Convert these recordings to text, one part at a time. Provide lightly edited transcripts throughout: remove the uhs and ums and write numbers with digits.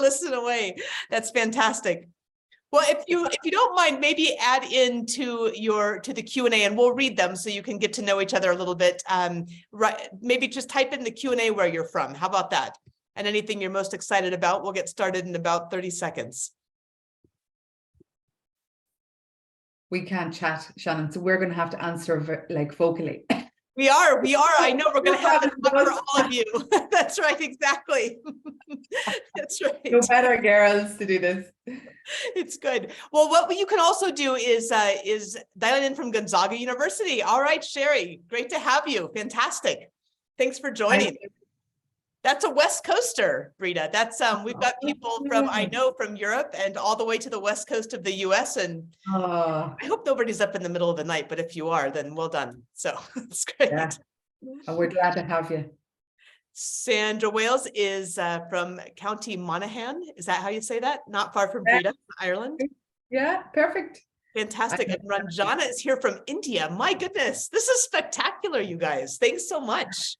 listen away. That's fantastic. Well, if you don't mind, maybe add into the Q&A, and we'll read them so you can get to know each other a little bit. Right, maybe just type in the Q&A where you're from. How about that? And anything you're most excited about. We'll get started in about 30 seconds. We can't chat, Shannon, so we're going to have to answer like vocally. We are. I know we're going to have it for all of you. That's right, exactly. That's right. No better girls to do this. It's good. Well, what you can also do is dial in from Gonzaga University. All right, Sherry, great to have you. Fantastic. Thanks for joining. That's a West Coaster, Brita. That's we've got people from, I know, from Europe and all the way to the West Coast of the US. And I hope nobody's up in the middle of the night, but if you are, then well done. So it's great. Yeah. And we're glad to have you. Sandra Wales is from County Monaghan. Is that how you say that? Not far from Brita, Ireland. Yeah, perfect. Fantastic. And Ranjana is here from India. My goodness, this is spectacular, you guys. Thanks so much.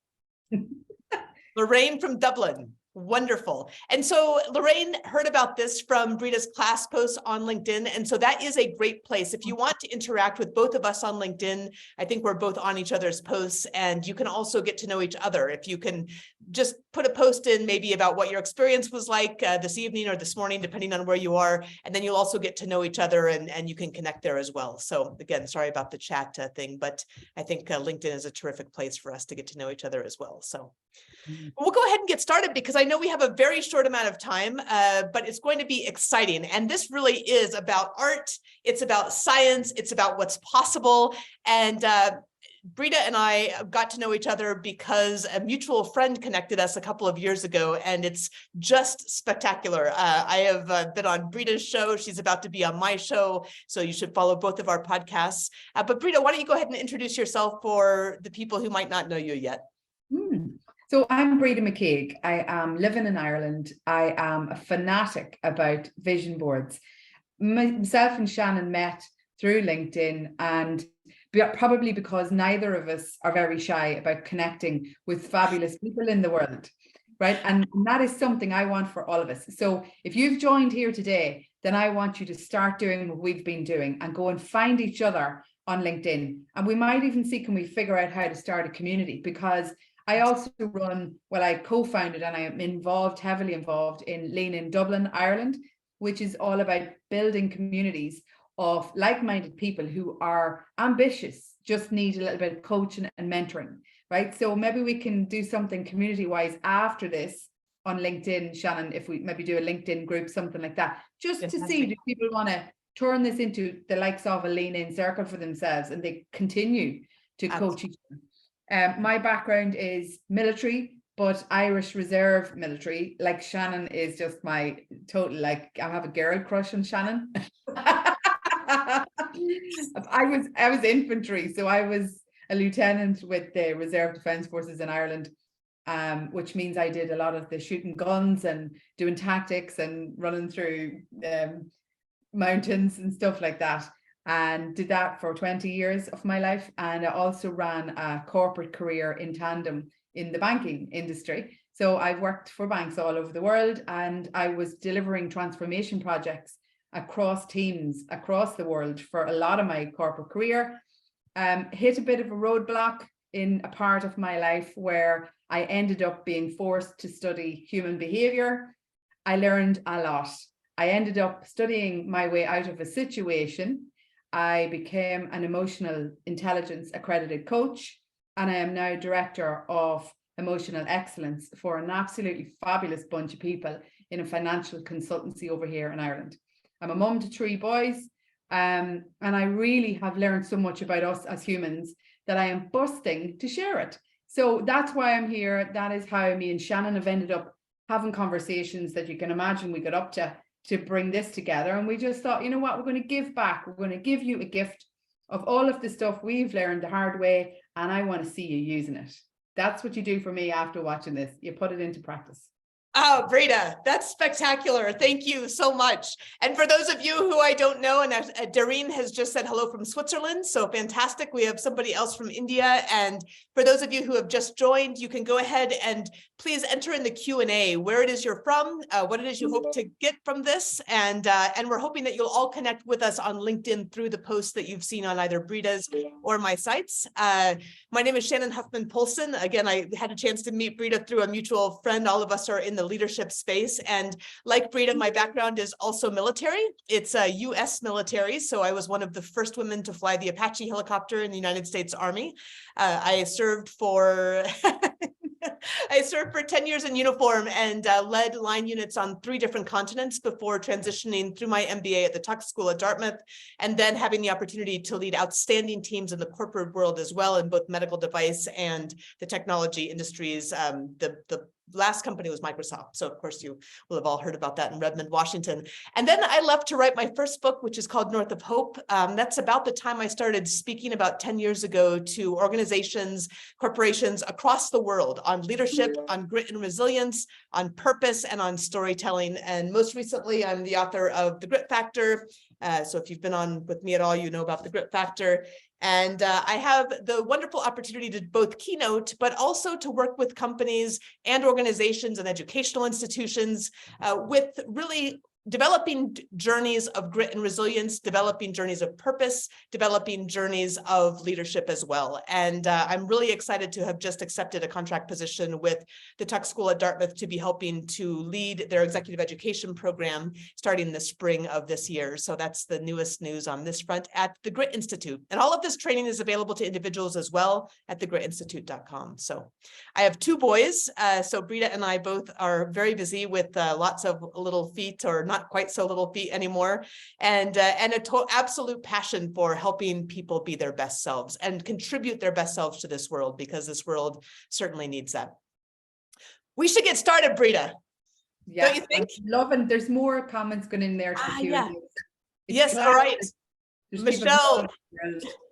Lorraine from Dublin. Wonderful. And so Lorraine heard about this from Brita's class post on LinkedIn. And so that is a great place. If you want to interact with both of us on LinkedIn, I think we're both on each other's posts, and you can also get to know each other. If you can just put a post in maybe about what your experience was like this evening or this morning, depending on where you are, and then you'll also get to know each other, and you can connect there as well. So again, sorry about the chat thing, but I think LinkedIn is a terrific place for us to get to know each other as well. So we'll go ahead and get started because I know we have a very short amount of time, but it's going to be exciting. And this really is about art. It's about science. It's about what's possible. And Brita and I got to know each other because a mutual friend connected us a couple of years ago, and it's just spectacular. I have been on Brita's show. She's about to be on my show, so you should follow both of our podcasts. But Brita, why don't you go ahead and introduce yourself for the people who might not know you yet? So I'm Brita McCaig. I am living in Ireland. I am a fanatic about vision boards. Myself and Shannon met through LinkedIn, and probably because neither of us are very shy about connecting with fabulous people in the world, right? And that is something I want for all of us. So if you've joined here today, then I want you to start doing what we've been doing and go and find each other on LinkedIn. And we might even see, can we figure out how to start a community? Because I also I co-founded and I am heavily involved in Lean In Dublin, Ireland, which is all about building communities of like-minded people who are ambitious, just need a little bit of coaching and mentoring, right? So maybe we can do something community-wise after this on LinkedIn, Shannon, if we maybe do a LinkedIn group, something like that, just to see, do people want to turn this into the likes of a Lean In circle for themselves, and they continue to coach each other. My background is military, but Irish Reserve military. Like Shannon is just my total, like I have a girl crush on Shannon. I was infantry, so I was a lieutenant with the Reserve Defence Forces in Ireland, which means I did a lot of the shooting guns and doing tactics and running through mountains and stuff like that. And did that for 20 years of my life. And I also ran a corporate career in tandem in the banking industry. So I've worked for banks all over the world, and I was delivering transformation projects across teams across the world for a lot of my corporate career. Hit a bit of a roadblock in a part of my life where I ended up being forced to study human behavior. I learned a lot. I ended up studying my way out of a situation. I became an emotional intelligence accredited coach, and I am now director of emotional excellence for an absolutely fabulous bunch of people in a financial consultancy over here in Ireland. I'm a mum to 3 boys, and I really have learned so much about us as humans that I am busting to share it. So that's why I'm here. That is how me and Shannon have ended up having conversations that you can imagine we got up to bring this together. And we just thought, you know what, we're going to give back. We're going to give you a gift of all of the stuff we've learned the hard way, and I want to see you using it. That's what you do for me after watching this. You put it into practice. Oh, Brita, that's spectacular. Thank you so much. And for those of you who I don't know, and Darine has just said hello from Switzerland, so fantastic. We have somebody else from India. And for those of you who have just joined, you can go ahead and please enter in the Q&A where it is you're from, what it is you hope to get from this. And we're hoping that you'll all connect with us on LinkedIn through the posts that you've seen on either Brita's or my sites. My name is Shannon Huffman-Polson. Again, I had a chance to meet Brita through a mutual friend. All of us are in the leadership space. And like Brita, my background is also military. It's a US military. So I was one of the first women to fly the Apache helicopter in the United States Army. I served for I served for 10 years in uniform and led line units on 3 different continents before transitioning through my MBA at the Tuck School at Dartmouth, and then having the opportunity to lead outstanding teams in the corporate world as well in both medical device and the technology industries. The last company was Microsoft. So of course you will have all heard about that in Redmond, Washington. And then I left to write my first book, which is called North of Hope. That's about the time I started speaking about 10 years ago to organizations, corporations across the world on leadership, on grit and resilience, on purpose, and on storytelling. And most recently, I'm the author of The Grit Factor. So if you've been on with me at all, you know about The Grit Factor. And I have the wonderful opportunity to both keynote, but also to work with companies and organizations and educational institutions with really developing journeys of grit and resilience, developing journeys of purpose, developing journeys of leadership as well. And I'm really excited to have just accepted a contract position with the Tuck School at Dartmouth to be helping to lead their executive education program starting the spring of this year. So that's the newest news on this front at the Grit Institute. And all of this training is available to individuals as well at thegritinstitute.com. So I have 2 boys. So Brita and I both are very busy with lots of little feet, or not quite so little feet anymore, and absolute passion for helping people be their best selves and contribute their best selves to this world, because this world certainly needs that. We should get started, Brita. Yeah, don't you think? I'm loving. There's more comments going in there to the Q&A. Yeah. Yes, all right. There's Michelle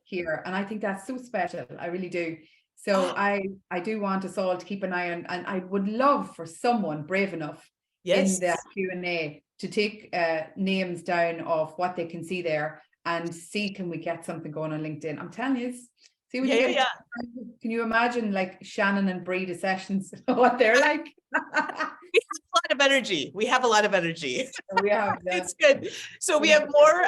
here, and I think that's so special. I really do. So I do want us all to keep an eye on, and I would love for someone brave enough in the Q&A to take names down of what they can see there and see, can we get something going on LinkedIn? I'm telling you, see what you get. Can you imagine like Shannon and Brita sessions, what they're like? We have a lot of energy. We have a lot of energy. We have that. It's good. So we have more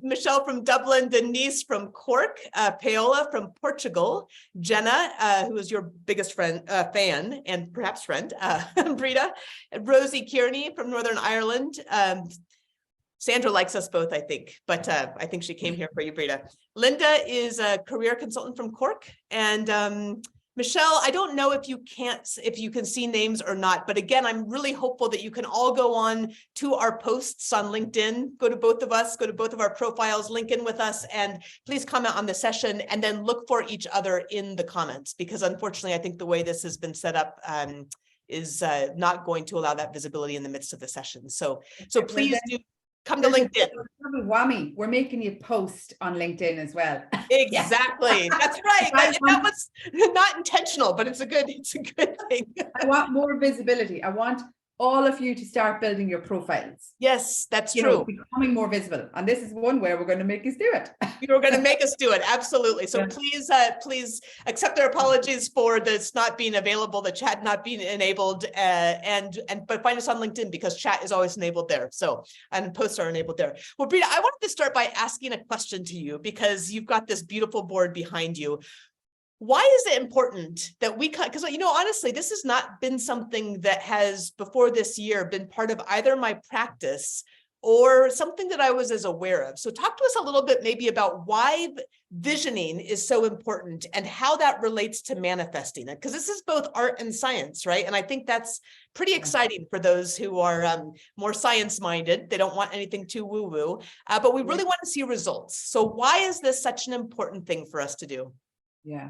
Michelle from Dublin, Denise from Cork, Paola from Portugal, Jenna, who is your biggest fan and perhaps friend, Brita, Rosie Kearney from Northern Ireland. Sandra likes us both, I think, but I think she came here for you, Brita. Linda is a career consultant from Cork, and Michelle, I don't know if you can see names or not, but again, I'm really hopeful that you can all go on to our posts on LinkedIn, go to both of us, go to both of our profiles, link in with us, and please comment on the session, and then look for each other in the comments, because unfortunately, I think the way this has been set up is not going to allow that visibility in the midst of the session. So please do come to LinkedIn. Whammy, we're making you post on LinkedIn as well. Exactly. That's right. That was not intentional, but it's a good thing. I want more visibility. I want all of you to start building your profiles. Yes, that's true. Becoming more visible. And this is one way we're going to make us do it. You're going to make us do it. Absolutely. So please accept our apologies for this not being available, the chat not being enabled, but find us on LinkedIn, because chat is always enabled there. So, and posts are enabled there. Well, Brita, I wanted to start by asking a question to you, because you've got this beautiful board behind you. Why is it important that we cut? Because, honestly, this has not been something that has before this year been part of either my practice or something that I was as aware of. So talk to us a little bit maybe about why visioning is so important and how that relates to manifesting it. Because this is both art and science, right? And I think that's pretty exciting for those who are more science-minded. They don't want anything too woo-woo, but we really want to see results. So why is this such an important thing for us to do? Yeah.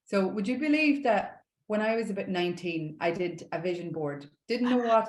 So would you believe that when I was about 19, I did a vision board, didn't know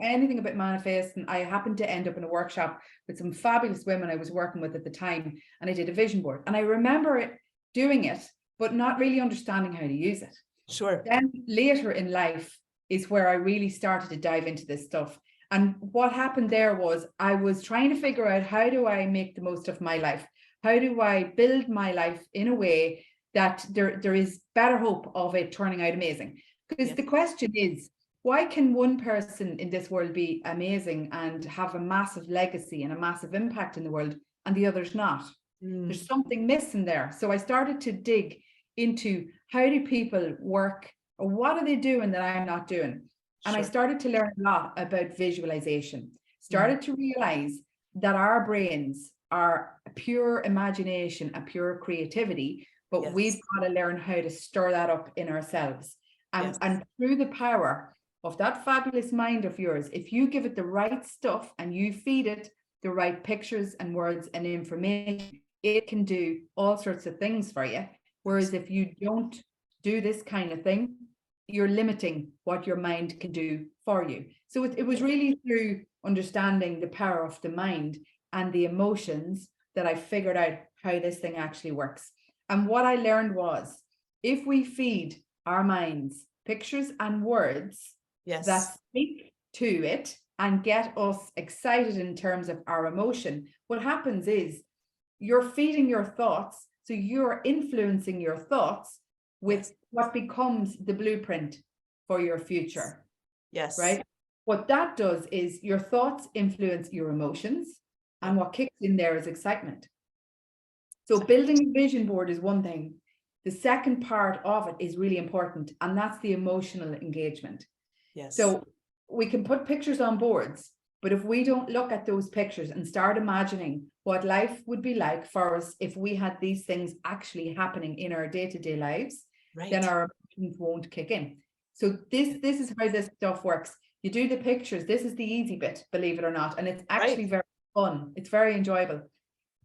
anything about manifesting. I happened to end up in a workshop with some fabulous women I was working with at the time, and I did a vision board. And I remember doing it, but not really understanding how to use it. Sure. Then later in life, is where I really started to dive into this stuff. And what happened there was I was trying to figure out, how do I make the most of my life? How do I build my life in a way that there is better hope of it turning out amazing? Because the question is, why can one person in this world be amazing and have a massive legacy and a massive impact in the world, and the others not? There's something missing there. So I started to dig into, how do people work, or what are they doing that I'm not doing? And I started to learn a lot about visualization, started to realize that our brains are a pure imagination, a pure creativity, but we've got to learn how to stir that up in ourselves. And through the power of that fabulous mind of yours, if you give it the right stuff and you feed it the right pictures and words and information, it can do all sorts of things for you. Whereas if you don't do this kind of thing, you're limiting what your mind can do for you. So it was really through understanding the power of the mind and the emotions that I figured out how this thing actually works. And what I learned was, if we feed our minds pictures and words that speak to it and get us excited in terms of our emotion, what happens is you're feeding your thoughts. So you're influencing your thoughts with what becomes the blueprint for your future. Right? What that does is your thoughts influence your emotions, and what kicks in there is excitement. So building a vision board is one thing. The second part of it is really important, and that's the emotional engagement. So we can put pictures on boards, but if we don't look at those pictures and start imagining what life would be like for us if we had these things actually happening in our day-to-day lives, then our emotions won't kick in. So this is how this stuff works. You do the pictures. This is the easy bit, believe it or not. And it's actually very fun. It's very enjoyable.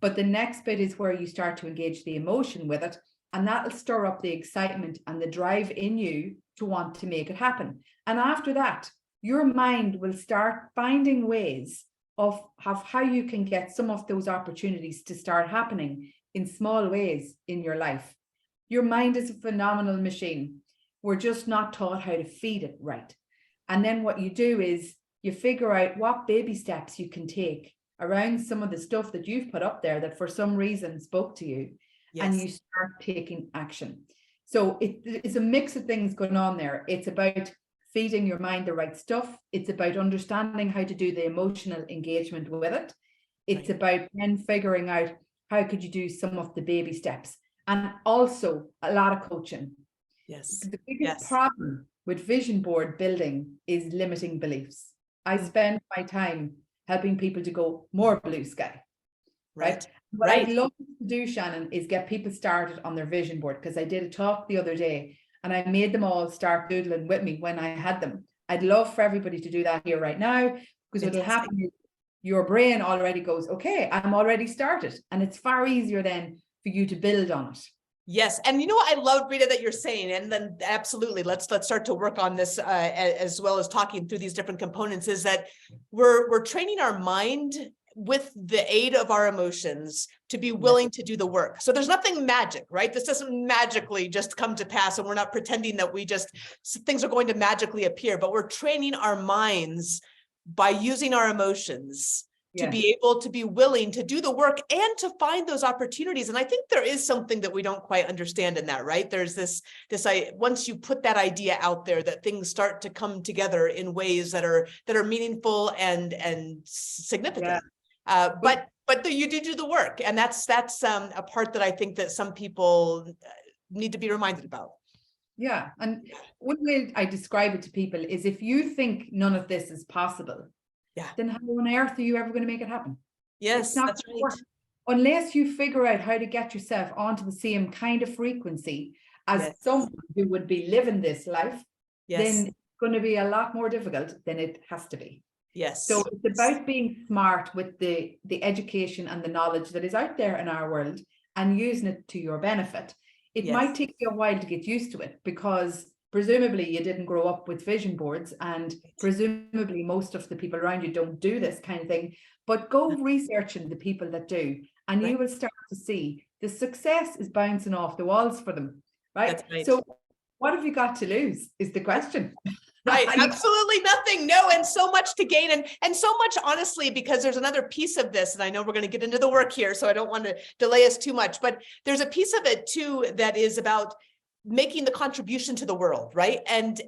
But the next bit is where you start to engage the emotion with it. And that'll stir up the excitement and the drive in you to want to make it happen. And after that, your mind will start finding ways of how you can get some of those opportunities to start happening in small ways in your life. Your mind is a phenomenal machine. We're just not taught how to feed it right. And then what you do is you figure out what baby steps you can take around some of the stuff that you've put up there that for some reason spoke to you, and you start taking action. So it's a mix of things going on there. It's about feeding your mind the right stuff. It's about understanding how to do the emotional engagement with it. It's about then figuring out how could you do some of the baby steps, and also a lot of coaching. The biggest problem with vision board building is limiting beliefs. I spend my time helping people to go more blue sky. What I'd love to do, Shannon, is get people started on their vision board, because I did a talk the other day and I made them all start doodling with me when I had them. I'd love for everybody to do that here right now, because what'll happen is your brain already goes, okay, I'm already started. And it's far easier then for you to build on it. Yes. And you know what I love, Rita, that you're saying, and then absolutely, let's start to work on this as well as talking through these different components, is that we're training our mind with the aid of our emotions to be willing to do the work. So there's nothing magic, right? This doesn't magically just come to pass, and we're not pretending that things are going to magically appear, but we're training our minds by using our emotions to be able to be willing to do the work and to find those opportunities. And I think there is something that we don't quite understand in that, right? There's this once you put that idea out there, that things start to come together in ways that are meaningful and significant. But you do the work, and that's a part that I think that some people need to be reminded about. Yeah, and one way I describe it to people is, if you think none of this is possible, then how on earth are you ever going to make it happen? Yes, that's right. Unless you figure out how to get yourself onto the same kind of frequency as someone who would be living this life, then it's going to be a lot more difficult than it has to be. So it's about being smart with the education and the knowledge that is out there in our world, and using it to your benefit. It might take you a while to get used to it, because presumably you didn't grow up with vision boards, and presumably most of the people around you don't do this kind of thing. But go researching the people that do, and you will start to see the success is bouncing off the walls for them. Right? So what have you got to lose is the question. Right, absolutely nothing. No, and so much to gain, and so much, honestly, because there's another piece of this, and I know we're going to get into the work here, so I don't want to delay us too much, but there's a piece of it too that is about making the contribution to the world, right? And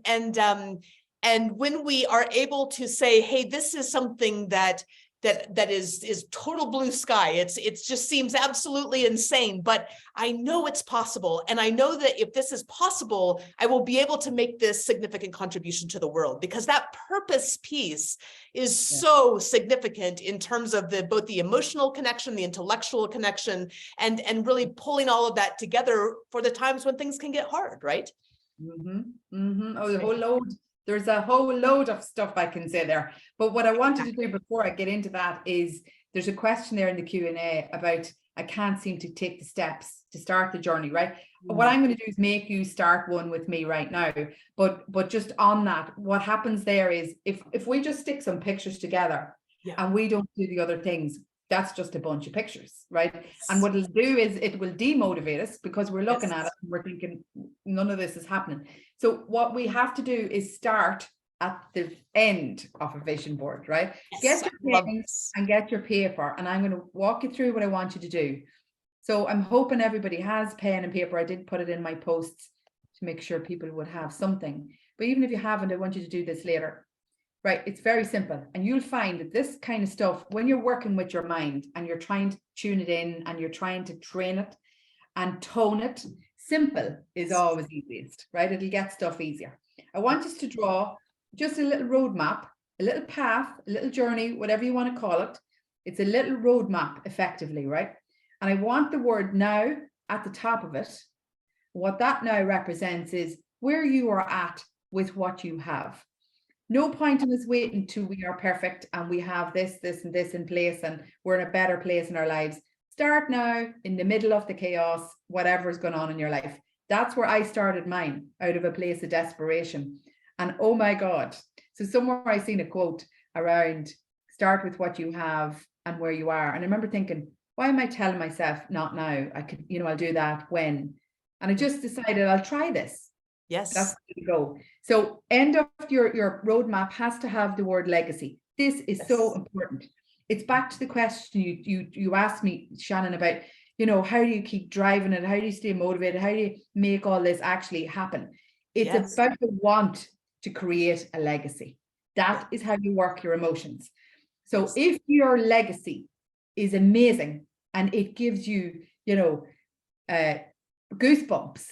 when we are able to say, hey, this is something that is total blue sky. It just seems absolutely insane, but I know it's possible. And I know that if this is possible, I will be able to make this significant contribution to the world, because that purpose piece is so significant in terms of both the emotional connection, the intellectual connection, and really pulling all of that together for the times when things can get hard, right? Oh, the whole load. There's a whole load of stuff I can say there. But what I wanted to do before I get into that is there's a question there in the Q&A about I can't seem to take the steps to start the journey, right? What I'm going to do is make you start one with me right now. But just on that, what happens there is if we just stick some pictures together and we don't do the other things, that's just a bunch of pictures, right? And what it'll do is it will demotivate us, because we're looking at it and we're thinking none of this is happening. So what we have to do is start at the end of a vision board, right? Get your pens and get your paper, and I'm going to walk you through what I want you to do. So I'm hoping everybody has pen and paper. I did put it in my posts to make sure people would have something. But even if you haven't, I want you to do this later. Right, it's very simple, and you'll find that this kind of stuff, when you're working with your mind and you're trying to tune it in and you're trying to train it and tone it, simple is always easiest, right? It'll get stuff easier. I want us to draw just a little roadmap, a little path, a little journey, whatever you want to call it. It's a little roadmap, effectively, right? And I want the word now at the top of it. What that now represents is where you are at with what you have. No point in us waiting till we are perfect and we have this, this, and this in place and we're in a better place in our lives. Start now in the middle of the chaos, whatever is going on in your life. That's where I started mine, out of a place of desperation. And oh my God. So somewhere I seen a quote around start with what you have and where you are. And I remember thinking, why am I telling myself not now? I could, I'll do that when. And I just decided I'll try this. Yes. That's where you go. So end of your roadmap has to have the word legacy. This is so important. It's back to the question you asked me, Shannon, about, how do you keep driving it? How do you stay motivated? How do you make all this actually happen? It's about the want to create a legacy. That is how you work your emotions. So if your legacy is amazing and it gives you, goosebumps,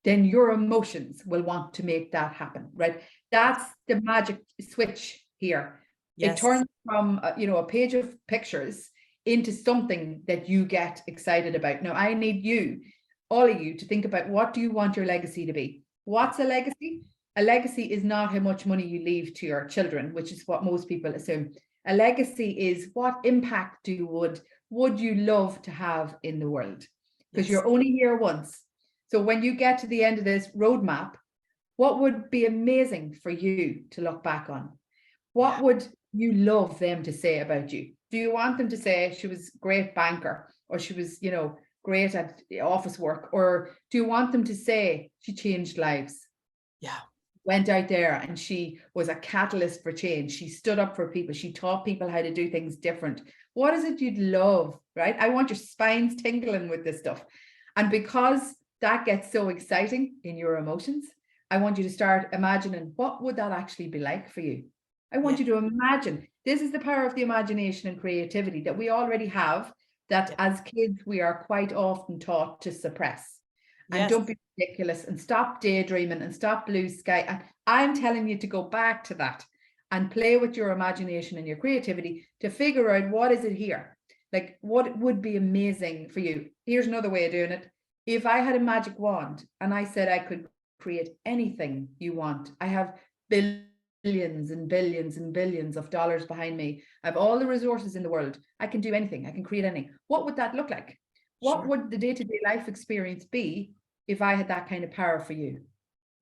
then your emotions will want to make that happen, right? That's the magic switch here. It turns from, a page of pictures into something that you get excited about. Now, I need you, all of you, to think about, what do you want your legacy to be? What's a legacy? A legacy is not how much money you leave to your children, which is what most people assume. A legacy is what impact would you love to have in the world? Because you're only here once. So when you get to the end of this roadmap, what would be amazing for you to look back on? What would you love them to say about you? Do you want them to say she was a great banker, or she was, great at office work? Or do you want them to say she changed lives? Yeah. Went out there and she was a catalyst for change. She stood up for people. She taught people how to do things different. What is it you'd love, right? I want your spines tingling with this stuff. And because that gets so exciting in your emotions, I want you to start imagining, what would that actually be like for you? I want you to imagine. This is the power of the imagination and creativity that we already have, that as kids, we are quite often taught to suppress. And don't be ridiculous, and stop daydreaming and stop blue sky. And I'm telling you to go back to that and play with your imagination and your creativity to figure out, what is it here? Like, what would be amazing for you? Here's another way of doing it. If I had a magic wand and I said I could create anything you want, I have billions and billions and billions of dollars behind me. I have all the resources in the world. I can do anything. I can create anything. What would that look like? What would the day-to-day life experience be if I had that kind of power for you?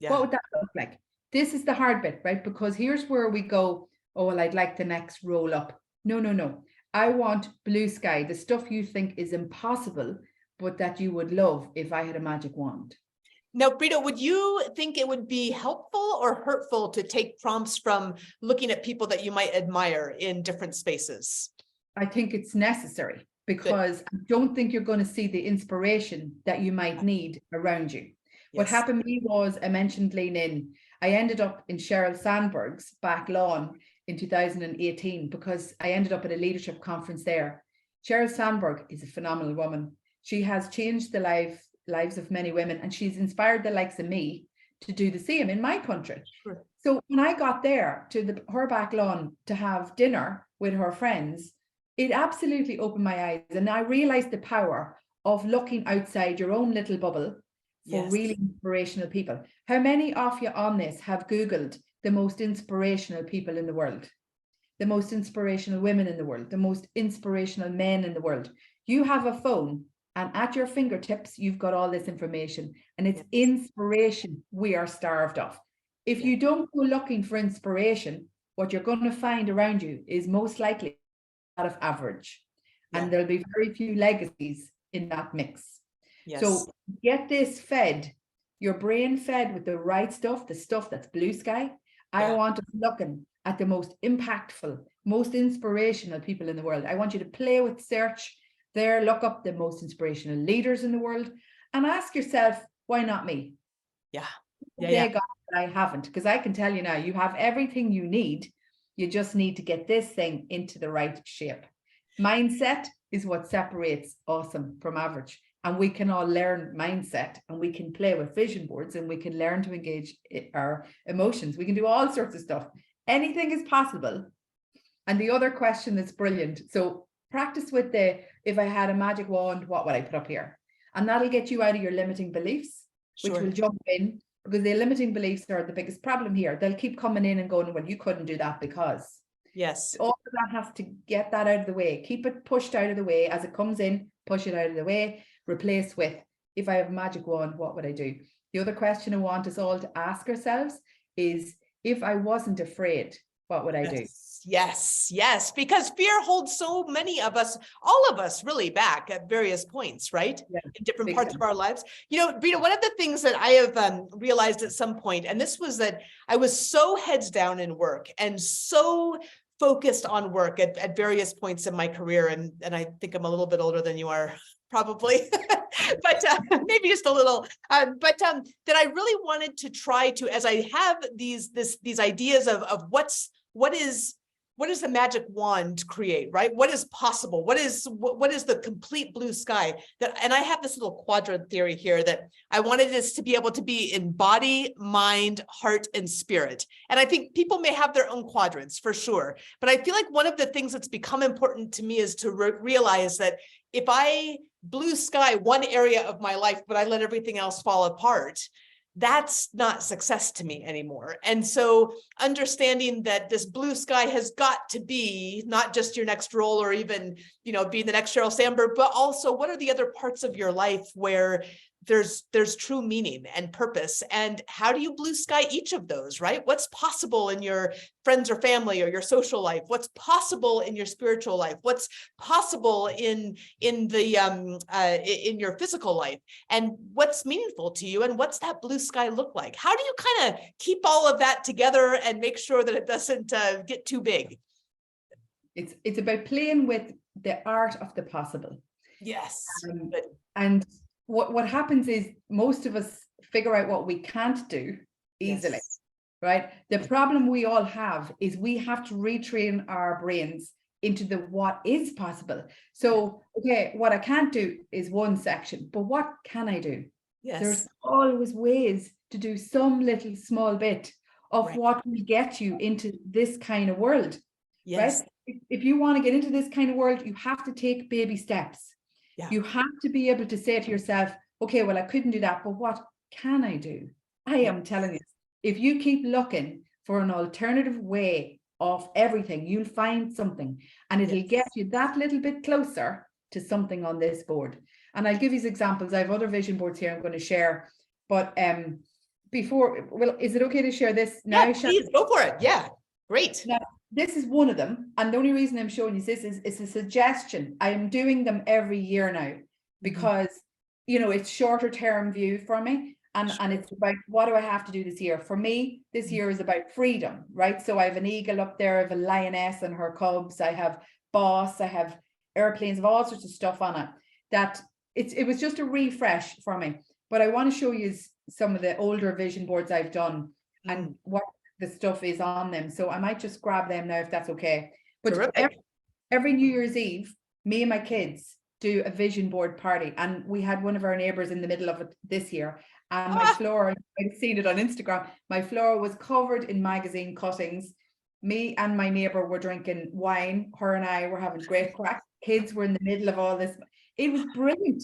What would that look like? This is the hard bit, right? Because here's where we go, oh, well, I'd like the next roll up. No. I want blue sky, the stuff you think is impossible, but that you would love if I had a magic wand. Now, Brita, would you think it would be helpful or hurtful to take prompts from looking at people that you might admire in different spaces? I think it's necessary, because I don't think you're going to see the inspiration that you might need around you. What Yes. happened to me was, I mentioned Lean In. I ended up in Sheryl Sandberg's back lawn in 2018 because I ended up at a leadership conference there. Sheryl Sandberg is a phenomenal woman. She has changed the lives of many women, and she's inspired the likes of me to do the same in my country. Sure. So when I got there to her back lawn to have dinner with her friends, it absolutely opened my eyes, and I realized the power of looking outside your own little bubble for Yes. really inspirational people. How many of you on this have Googled the most inspirational people in the world, the most inspirational women in the world, the most inspirational men in the world? You have a phone, and at your fingertips, you've got all this information, and it's Yes. inspiration we are starved of. If you don't go looking for inspiration, what you're going to find around you is most likely a lot of average, and there'll be very few legacies in that mix. Yes. So get this fed, your brain fed with the right stuff, the stuff that's blue sky. I want us looking at the most impactful, most inspirational people in the world. I want you to play with search there, look up the most inspirational leaders in the world, and ask yourself, why not me? They got it, I haven't, because I can tell you now, you have everything you need. You just need to get this thing into the right shape. Mindset is what separates awesome from average. And we can all learn mindset, and we can play with vision boards, and we can learn to engage our emotions. We can do all sorts of stuff. Anything is possible. And the other question that's brilliant. So practice with if I had a magic wand, what would I put up here? And that'll get you out of your limiting beliefs, which will jump in, because the limiting beliefs are the biggest problem here. They'll keep coming in and going, well, you couldn't do that because. Yes. All of that has to get that out of the way. Keep it pushed out of the way as it comes in, push it out of the way, replace with, if I have a magic wand, what would I do? The other question I want us all to ask ourselves is, if I wasn't afraid, what would I do? Yes, yes, because fear holds so many of us, all of us really back at various points, right? In different parts of our lives. You know, Brita, one of the things that I have realized at some point, and this was that I was so heads down in work and so focused on work at various points in my career. And I think I'm a little bit older than you are, probably, but maybe just a little, that I really wanted to try to, as I have these ideas of what is the magic wand create, right? What is possible? What is the complete blue sky? And I have this little quadrant theory here that I wanted us to be able to be in body, mind, heart, and spirit. And I think people may have their own quadrants for sure. But I feel like one of the things that's become important to me is to realize that if I blue sky one area of my life, but I let everything else fall apart, that's not success to me anymore. And so understanding that this blue sky has got to be not just your next role or even, being the next Sheryl Sandberg, but also what are the other parts of your life where there's true meaning and purpose, and how do you blue sky each of those, right? What's possible in your friends or family or your social life? What's possible in your spiritual life? What's possible in your physical life? And what's meaningful to you? And what's that blue sky look like? How do you kind of keep all of that together and make sure that it doesn't get too big? It's about playing with the art of the possible. Yes. And what happens is most of us figure out what we can't do easily, right? The problem we all have is we have to retrain our brains into the what is possible. So, okay, what I can't do is one section, but what can I do? Yes. There's always ways to do some little small bit of what will get you into this kind of world, right? If you want to get into this kind of world, you have to take baby steps. You have to be able to say to yourself, okay, well, I couldn't do that, but what can I do? I am telling you, if you keep looking for an alternative way of everything, you'll find something, and it'll get you that little bit closer to something on this board. And I'll give you examples. I have other vision boards here I'm going to share, but is it okay to share this now? Yeah, please go for it. Yeah, great. Now, this is one of them, and the only reason I'm showing you this is it's a suggestion. I am doing them every year now because it's shorter term view for me, And it's about, what do I have to do this year? For me, this year is about freedom, right? So I have an eagle up there, I have a lioness and her cubs, I have boss, I have airplanes, I have all sorts of stuff on it. That it was just a refresh for me. But I want to show you some of the older vision boards I've done and what the stuff is on them. So I might just grab them now if that's okay. But every New Year's Eve, me and my kids do a vision board party, and we had one of our neighbors in the middle of it this year, and my floor, I've seen it on Instagram, my floor was covered in magazine cuttings. Me and my neighbor were drinking wine, her and I were having great crack, kids were in the middle of all this. It was brilliant.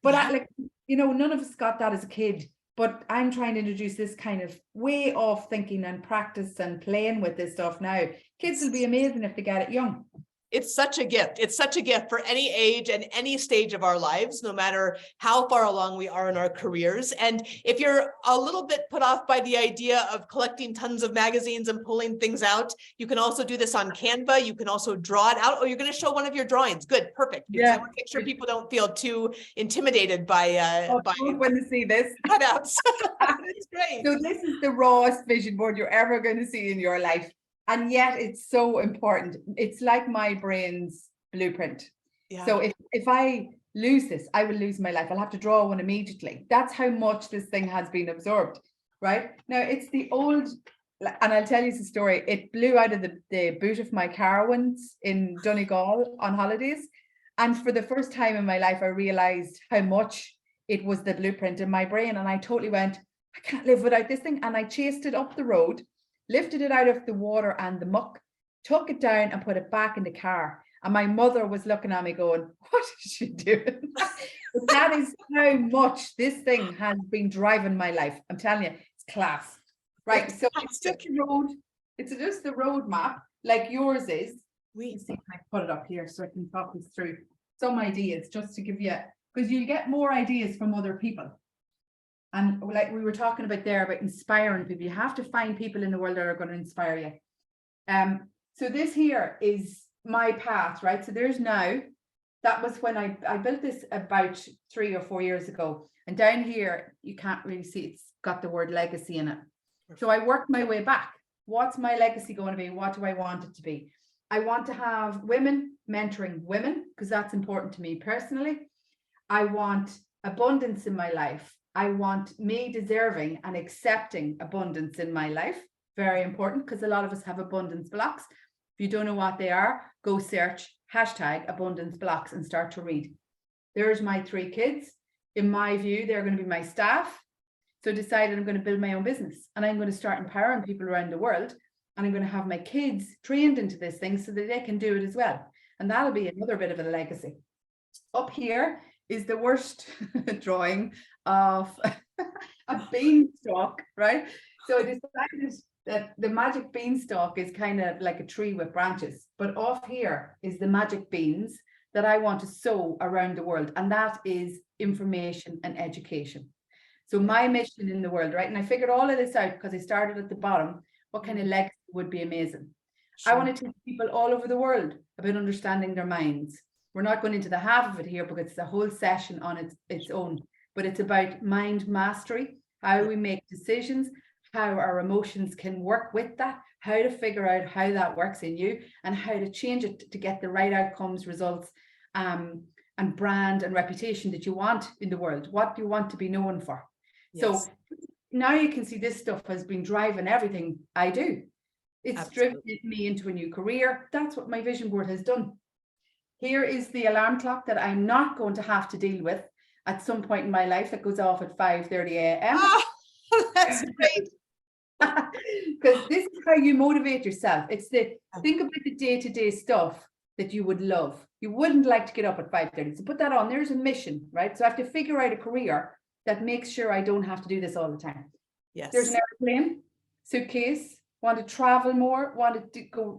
But I, like, you know, none of us got that as a kid, but I'm trying to introduce this kind of way of thinking and practice and playing with this stuff now. Kids will be amazing if they get it young. It's such a gift. It's such a gift for any age and any stage of our lives, no matter how far along we are in our careers. And if you're a little bit put off by the idea of collecting tons of magazines and pulling things out, you can also do this on Canva. You can also draw it out. Oh, you're going to show one of your drawings. Good, perfect. Because I want to make sure people don't feel too intimidated by when they see this cutouts. It's great. So this is the rawest vision board you're ever going to see in your life. And yet it's so important. It's like my brain's blueprint. Yeah. So if I lose this, I will lose my life. I'll have to draw one immediately. That's how much this thing has been absorbed, right? Now it's the old, and I'll tell you the story. It blew out of the boot of my car once in Donegal on holidays. And for the first time in my life, I realized how much it was the blueprint in my brain. And I totally went, I can't live without this thing. And I chased it up the road, lifted it out of the water and the muck, took it down and put it back in the car. And my mother was looking at me going, what is she doing? But that is how much this thing has been driving my life. I'm telling you, it's class. Right. So it's just the road. It's just the road map like yours is. Let's see if I put it up here so I can talk this through some ideas just to give you, because you get more ideas from other people. And like we were talking about there about inspiring people, you have to find people in the world that are going to inspire you. So this here is my path, right? So there's now, that was when I built this about 3 or 4 years ago. And down here, you can't really see, it's got the word legacy in it. So I worked my way back. What's my legacy going to be? What do I want it to be? I want to have women mentoring women, because that's important to me personally. I want abundance in my life. I want me deserving and accepting abundance in my life. Very important, because a lot of us have abundance blocks. If you don't know what they are, go search #abundance blocks and start to read. There's my 3 kids. In my view, they're going to be my staff. So I decided I'm going to build my own business, and I'm going to start empowering people around the world. And I'm going to have my kids trained into this thing so that they can do it as well. And that'll be another bit of a legacy. Up here is the worst drawing of a beanstalk, right? So I decided that the magic beanstalk is kind of like a tree with branches, but off here is the magic beans that I want to sow around the world, and that is information and education. So my mission in the world, right? And I figured all of this out because I started at the bottom. What kind of legacy would be amazing? Sure. I want to teach people all over the world about understanding their minds. We're not going into the half of it here because it's a whole session on its own, but it's about mind mastery, how we make decisions, how our emotions can work with that, how to figure out how that works in you, and how to change it to get the right outcomes, results, and brand and reputation that you want in the world. What do you want to be known for? Yes. So now you can see this stuff has been driving everything I do. It's driven me into a new career. That's what my vision board has done. Here is the alarm clock that I'm not going to have to deal with at some point in my life that goes off at 5:30 a.m. Oh, that's great. Because this is how you motivate yourself. It's think about the day-to-day stuff that you would love. You wouldn't like to get up at 5:30. So put that on. There's a mission, right? So I have to figure out a career that makes sure I don't have to do this all the time. Yes. There's an airplane, suitcase, want to travel more, want to go,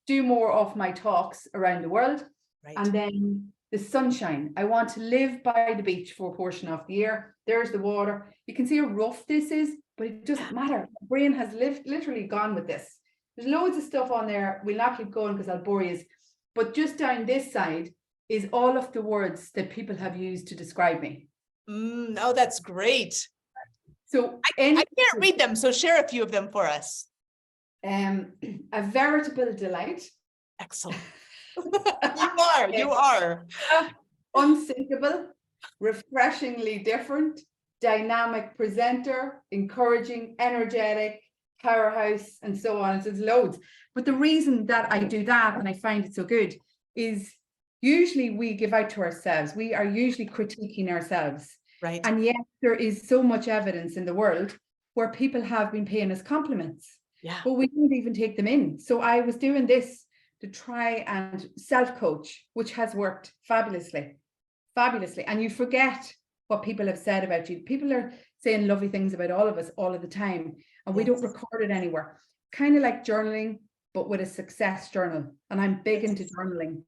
do more of my talks around the world. Right. And then the sunshine. I want to live by the beach for a portion of the year. There's the water. You can see how rough this is, but it doesn't matter. My brain has literally gone with this. There's loads of stuff on there. We'll not keep going because I'll bore you. But just down this side is all of the words that people have used to describe me. Oh, that's great. So I can't read them, so share a few of them for us. A veritable delight. Excellent. You are. Unsinkable, refreshingly different, dynamic presenter, encouraging, energetic, powerhouse, and so on. So there's loads. But the reason that I do that and I find it so good is usually we give out to ourselves. We are usually critiquing ourselves. Right. And yet there is so much evidence in the world where people have been paying us compliments. Yeah. But we don't even take them in. So I was doing this to try and self-coach, which has worked fabulously. And you forget what people have said about you. People are saying lovely things about all of us all of the time, and we don't record it anywhere. Kind of like journaling, but with a success journal. And I'm big into journaling.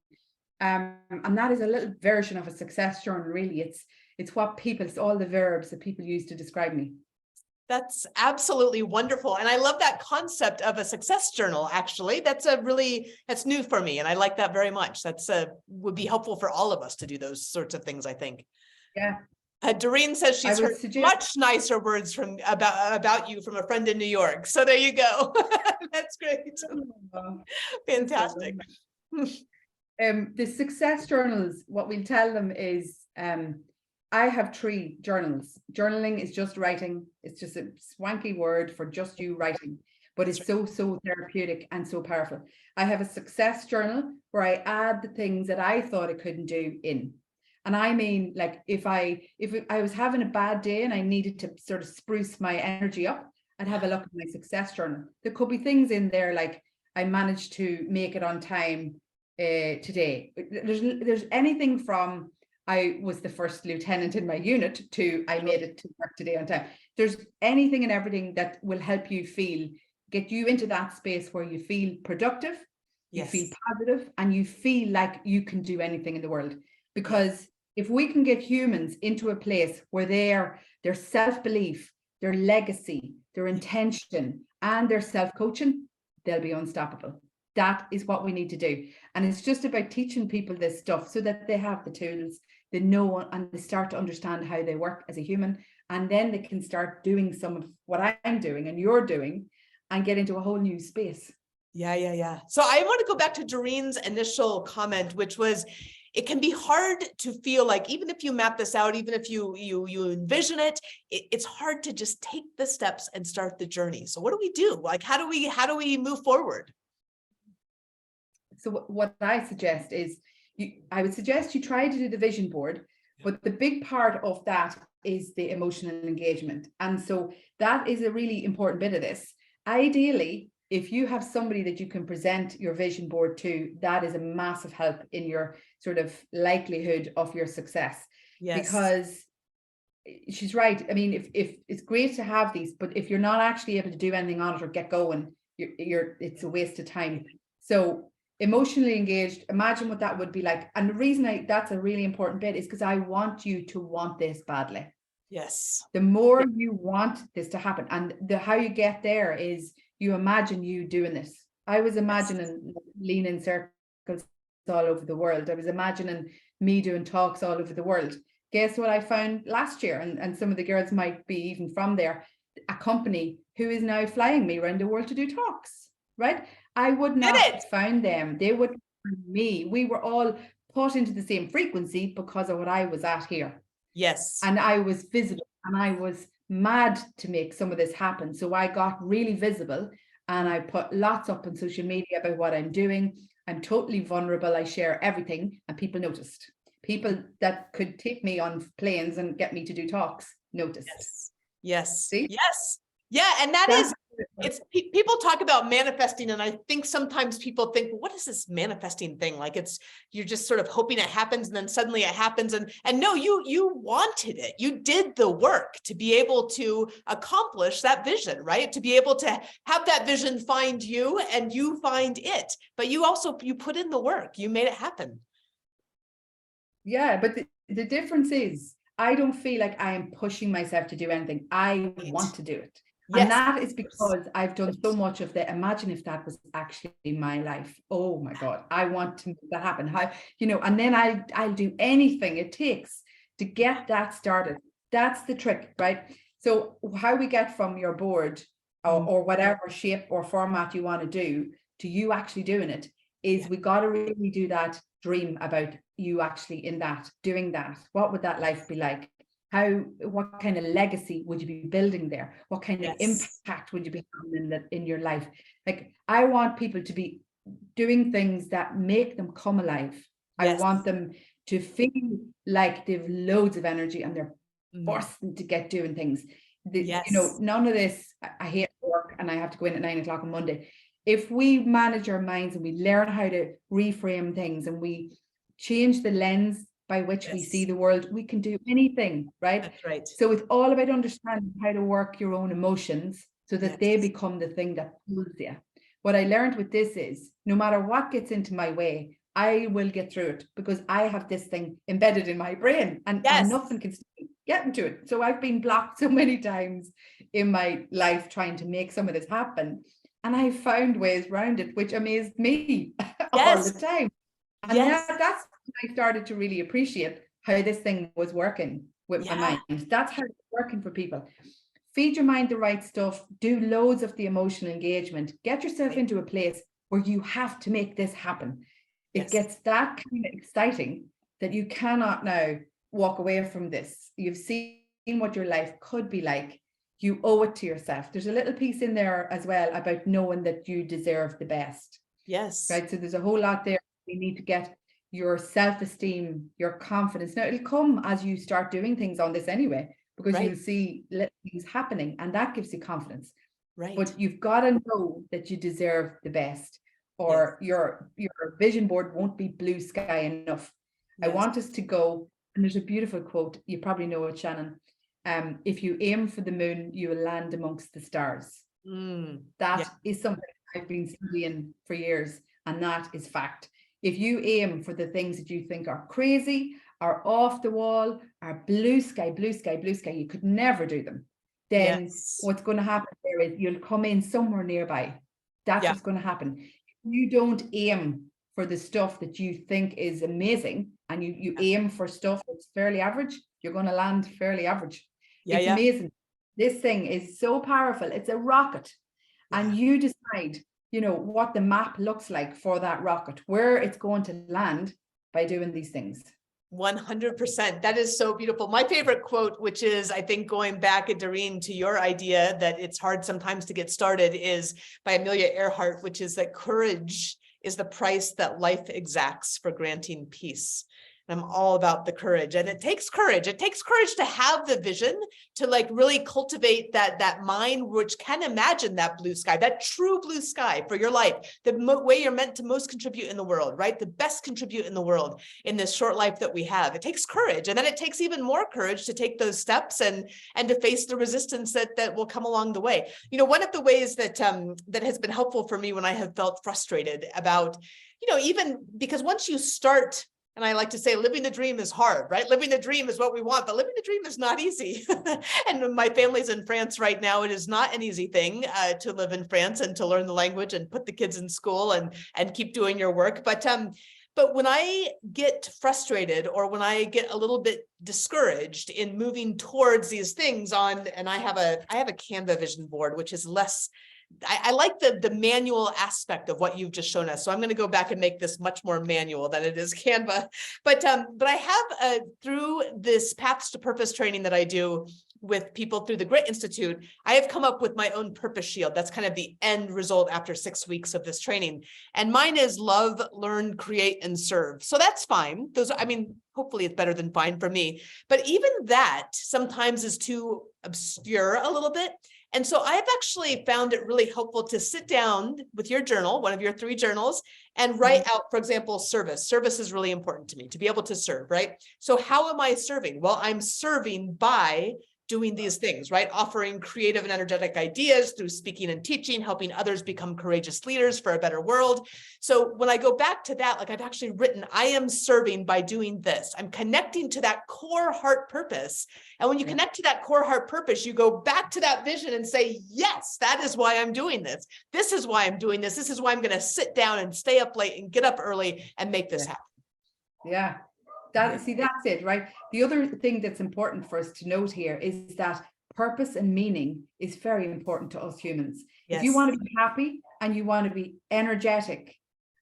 And that is a little version of a success journal, really. It's what people, it's all the verbs that people use to describe me. That's absolutely wonderful. And I love that concept of a success journal, actually. That's new for me. And I like that very much. Would be helpful for all of us to do those sorts of things, I think. Yeah. Doreen says she's heard much nicer words about you from a friend in New York. So there you go. That's great. Fantastic. The success journals, what we'll tell them is, I have 3 journals. Journaling is just writing. It's just a swanky word for just you writing, but it's so therapeutic and so powerful. I have a success journal where I add the things that I thought I couldn't do in. And I mean, like if I was having a bad day and I needed to sort of spruce my energy up, I'd have a look at my success journal. There could be things in there like I managed to make it on time today. There's anything from I was the first lieutenant in my unit to I made it to work today on time. There's anything and everything that will help you get you into that space where you feel productive, you feel positive, and you feel like you can do anything in the world. Because if we can get humans into a place where their self-belief, their legacy, their intention, and their self-coaching, they'll be unstoppable. That is what we need to do. And it's just about teaching people this stuff so that they have the tools, they know, and they start to understand how they work as a human. And then they can start doing some of what I'm doing and you're doing and get into a whole new space. Yeah. So I want to go back to Doreen's initial comment, which was, it can be hard to feel like, even if you map this out, even if you envision it, it's hard to just take the steps and start the journey. So what do we do? Like, how do we move forward? So what I suggest is, I would suggest you try to do the vision board, but the big part of that is the emotional engagement. And so that is a really important bit of this. Ideally, if you have somebody that you can present your vision board to, that is a massive help in your sort of likelihood of your success. Yes. Because she's right. I mean, if it's great to have these, but if you're not actually able to do anything on it or get going, it's a waste of time. So emotionally engaged, imagine what that would be like. And the reason that's a really important bit is because I want you to want this badly. Yes. The more you want this to happen, and how you get there is you imagine you doing this. I was imagining lean-in circles all over the world. I was imagining me doing talks all over the world. Guess what I found last year? And some of the girls might be even from there, a company who is now flying me around the world to do talks, right? I would not have found them. They would find me. We were all put into the same frequency because of what I was at here. Yes. And I was visible and I was mad to make some of this happen. So I got really visible and I put lots up on social media about what I'm doing. I'm totally vulnerable. I share everything and people noticed. People that could take me on planes and get me to do talks noticed. Yes. See? Yes. Yeah. And people talk about manifesting. And I think sometimes people think, well, what is this manifesting thing? Like you're just sort of hoping it happens and then suddenly it happens. And no, you wanted it. You did the work to be able to accomplish that vision, right? To be able to have that vision find you and you find it, but you put in the work, you made it happen. Yeah. But the difference is I don't feel like I am pushing myself to do anything. I want to do it. Yes. And that is because I've done so much of the, imagine if that was actually my life. Oh my God, I want to make that happen. How, and then I'll do anything it takes to get that started. That's the trick, right? So how we get from your board or whatever shape or format you want to do to you actually doing it is we got to really do that dream about you actually in that, doing that. What would that life be like? What kind of legacy would you be building there? What kind of impact would you be having in your life? Like, I want people to be doing things that make them come alive. I want them to feel like they've loads of energy and they're bursting to get doing things. You know, none of this, I hate work and I have to go in at 9 o'clock on Monday. If we manage our minds and we learn how to reframe things and we change the lens by which we see the world, we can do anything, right? That's right. So it's all about understanding how to work your own emotions so that they become the thing that pulls you. What I learned with this is no matter what gets into my way, I will get through it because I have this thing embedded in my brain and nothing can get into it. So I've been blocked so many times in my life trying to make some of this happen. And I found ways around it, which amazed me all the time. And that's when I started to really appreciate how this thing was working with my mind. That's how it's working for people. Feed your mind the right stuff, do loads of the emotional engagement, get yourself into a place where you have to make this happen. It gets that kind of exciting that you cannot now walk away from this. You've seen what your life could be like. You owe it to yourself. There's a little piece in there as well about knowing that you deserve the best. Yes. Right. So there's a whole lot there. You need to get your self-esteem, your confidence. Now it'll come as you start doing things on this anyway, because you'll see little things happening and that gives you confidence. Right. But you've got to know that you deserve the best, or your vision board won't be blue sky enough. I want us to go, and there's a beautiful quote, you probably know it, Shannon. If you aim for the moon, you will land amongst the stars. That is something I've been studying for years, and that is fact. If you aim for the things that you think are crazy, are off the wall, are blue sky, blue sky, blue sky, you could never do them. Then what's going to happen there is you'll come in somewhere nearby. That's what's going to happen. If you don't aim for the stuff that you think is amazing, and you aim for stuff that's fairly average, you're going to land fairly average. It's amazing. This thing is so powerful. It's a rocket. And you decide, you know, what the map looks like for that rocket, where it's going to land by doing these things. 100%. That is so beautiful. My favorite quote, which is, I think, going back, Doreen, to your idea that it's hard sometimes to get started, is by Amelia Earhart, which is that courage is the price that life exacts for granting peace. And I'm all about the courage, and it takes courage. It takes courage to have the vision, to like really cultivate that mind, which can imagine that blue sky, that true blue sky for your life, the way you're meant to most contribute in the world, right? The best contribute in the world in this short life that we have. It takes courage. And then it takes even more courage to take those steps and to face the resistance that will come along the way. You know, one of the ways that that has been helpful for me when I have felt frustrated about, you know, even because once you start, and I like to say living the dream is hard, right? Living the dream is what we want, but living the dream is not easy. And my family's in France right now. It is not an easy thing to live in France and to learn the language and put the kids in school and keep doing your work. But when I get frustrated, or when I get a little bit discouraged in moving towards these things and I have a Canva vision board, which is less, I like the manual aspect of what you've just shown us. So I'm going to go back and make this much more manual than it is Canva. But I have through this Paths to Purpose training that I do with people through the Grit Institute, I have come up with my own purpose shield. That's kind of the end result after 6 weeks of this training. And mine is love, learn, create, and serve. So that's fine. Those, I mean, hopefully it's better than fine for me. But even that sometimes is too obscure a little bit. And so I've actually found it really helpful to sit down with your journal, one of your 3 journals, and write out, for example, service. Service is really important to me, to be able to serve, right? So how am I serving? Well, I'm serving by doing these things, right? Offering creative and energetic ideas through speaking and teaching, helping others become courageous leaders for a better world. So when I go back to that, like I've actually written, I am serving by doing this. I'm connecting to that core heart purpose. And when you connect to that core heart purpose, you go back to that vision and say, yes, that is why I'm doing this. This is why I'm doing this. This is why I'm going to sit down and stay up late and get up early and make this happen. Yeah. See, that's it, right? The other thing that's important for us to note here is that purpose and meaning is very important to us humans. Yes. If you want to be happy and you want to be energetic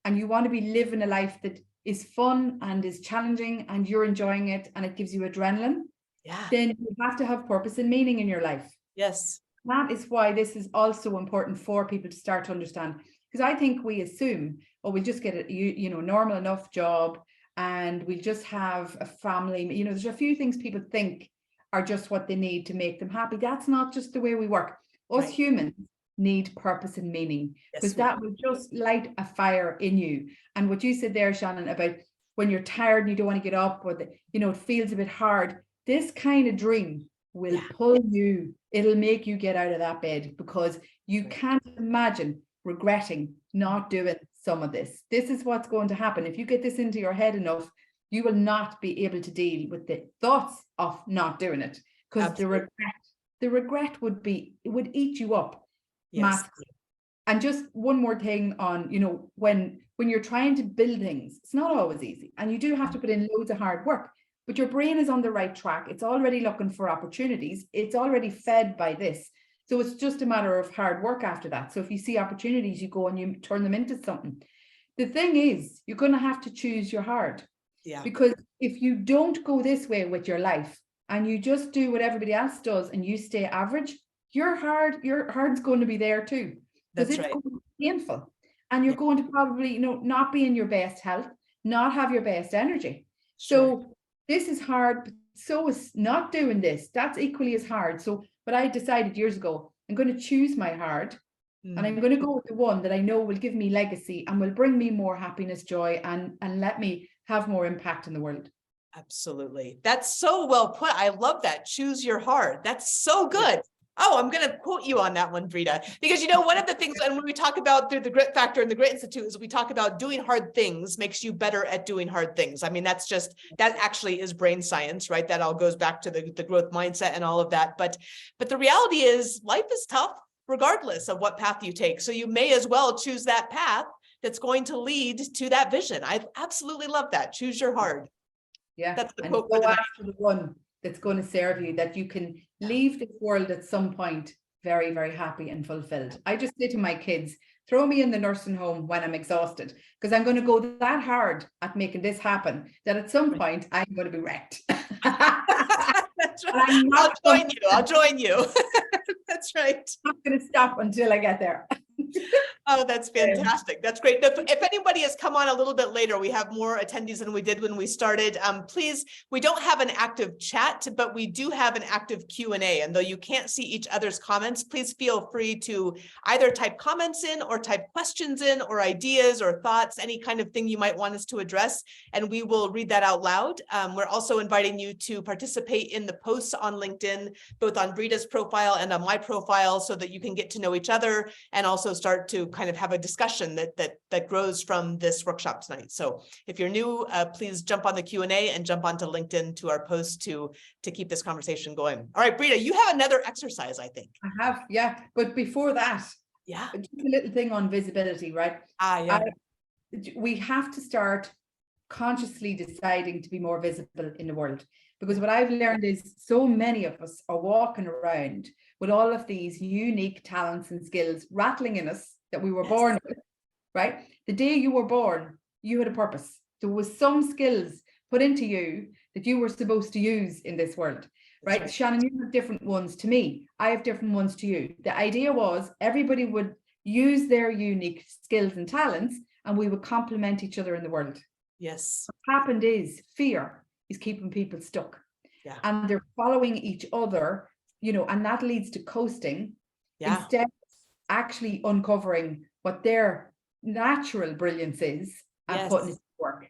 and you want to be living a life that is fun and is challenging and you're enjoying it and it gives you adrenaline, Yeah. then you have to have purpose and meaning in your life. Yes. That is why this is also important for people to start to understand. Because I think we assume, oh, we'll just get a normal enough job and we'll just have a family. You know, there's a few things people think are just what they need to make them happy. That's not just the way we work. Us Right. humans need purpose and meaning, because Yes, that will just light a fire in you. And what you said there, Shannon, about when you're tired and you don't want to get up, or it feels a bit hard, this kind of dream will pull you. It'll make you get out of that bed, because you can't imagine regretting not doing some of this. This is what's going to happen. If you get this into your head enough, you will not be able to deal with the thoughts of not doing it, because the regret would eat you up. yes. And just one more thing on, when you're trying to build things, it's not always easy, and you do have to put in loads of hard work, but your brain is on the right track. It's already looking for opportunities. It's already fed by this. So it's just a matter of hard work after that. So if you see opportunities, you go and you turn them into something. The thing is, you're going to have to choose your hard. Yeah. Because if you don't go this way with your life and you just do what everybody else does and you stay average, your hard's going to be there too. Because it's going to be painful. And you're going to probably, not be in your best health, not have your best energy. So this is hard, but so is not doing this. That's equally as hard. So, but I decided years ago, I'm going to choose my hard, and I'm going to go with the one that I know will give me legacy and will bring me more happiness, joy, and let me have more impact in the world. Absolutely. That's so well put. I love that. Choose your heart. That's so good. Oh, I'm going to quote you on that one, Brita, because one of the things, and when we talk about through the Grit Factor and the Grit Institute, is we talk about doing hard things makes you better at doing hard things. I mean, that actually is brain science, right? That all goes back to the growth mindset and all of that. But the reality is life is tough regardless of what path you take. So you may as well choose that path that's going to lead to that vision. I absolutely love that. Choose your hard. Yeah. That's the and quote go for the after the one that's going to serve you, that you can leave this world at some point very, very happy and fulfilled. I just say to my kids, throw me in the nursing home when I'm exhausted, because I'm going to go that hard at making this happen that at some point I'm going to be wrecked. That's right. I'll join you. That's right. I'm not going to stop until I get there. Oh, that's fantastic. That's great. If anybody has come on a little bit later, we have more attendees than we did when we started. Please, we don't have an active chat, but we do have an active Q&A. And though you can't see each other's comments, please feel free to either type comments in or type questions in, or ideas or thoughts, any kind of thing you might want us to address, and we will read that out loud. We're also inviting you to participate in the posts on LinkedIn, both on Brita's profile and on my profile, so that you can get to know each other and also start to kind of have a discussion that grows from this workshop tonight. So if you're new, please jump on the Q&A and jump onto LinkedIn to our post to keep this conversation going. All right, Brita, you have another exercise, I think. I have, yeah. But before that, just a little thing on visibility, right? We have to start consciously deciding to be more visible in the world. Because what I've learned is so many of us are walking around with all of these unique talents and skills rattling in us that we were born with, right? The day you were born, you had a purpose. There was some skills put into you that you were supposed to use in this world, right? Shannon, you have different ones to me. I have different ones to you. The idea was everybody would use their unique skills and talents, and we would complement each other in the world. Yes. What happened is fear is keeping people stuck. Yeah. And they're following each other, and that leads to coasting instead of actually uncovering what their natural brilliance is and putting it to work.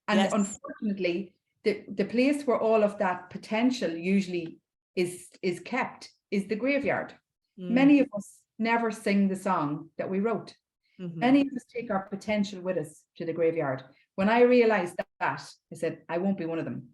And unfortunately, the place where all of that potential usually is kept is the graveyard. Many of us never sing the song that we wrote. Many of us take our potential with us to the graveyard. When I realized that, I said, I won't be one of them.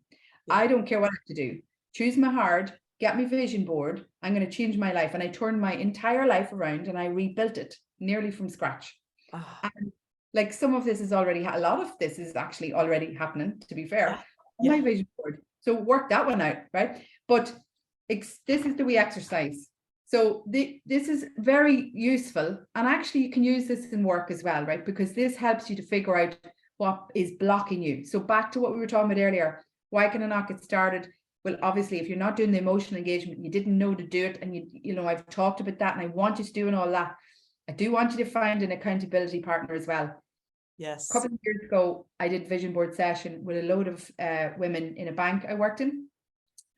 I don't care what I have to do. Choose my hard, get my vision board. I'm going to change my life. And I turned my entire life around and I rebuilt it nearly from scratch. And like some of this is already, a lot of this is actually already happening, to be fair, on my vision board. So work that one out, right? But this is the wee exercise. So this is very useful, and actually you can use this in work as well, right? Because this helps you to figure out what is blocking you. So back to what we were talking about earlier, why can I not get started? Well, obviously, if you're not doing the emotional engagement, you didn't know to do it, and you know, I've talked about that, and I want you to do and all that. I do want you to find an accountability partner as well. Yes. A couple of years ago, I did vision board session with a load of women in a bank I worked in,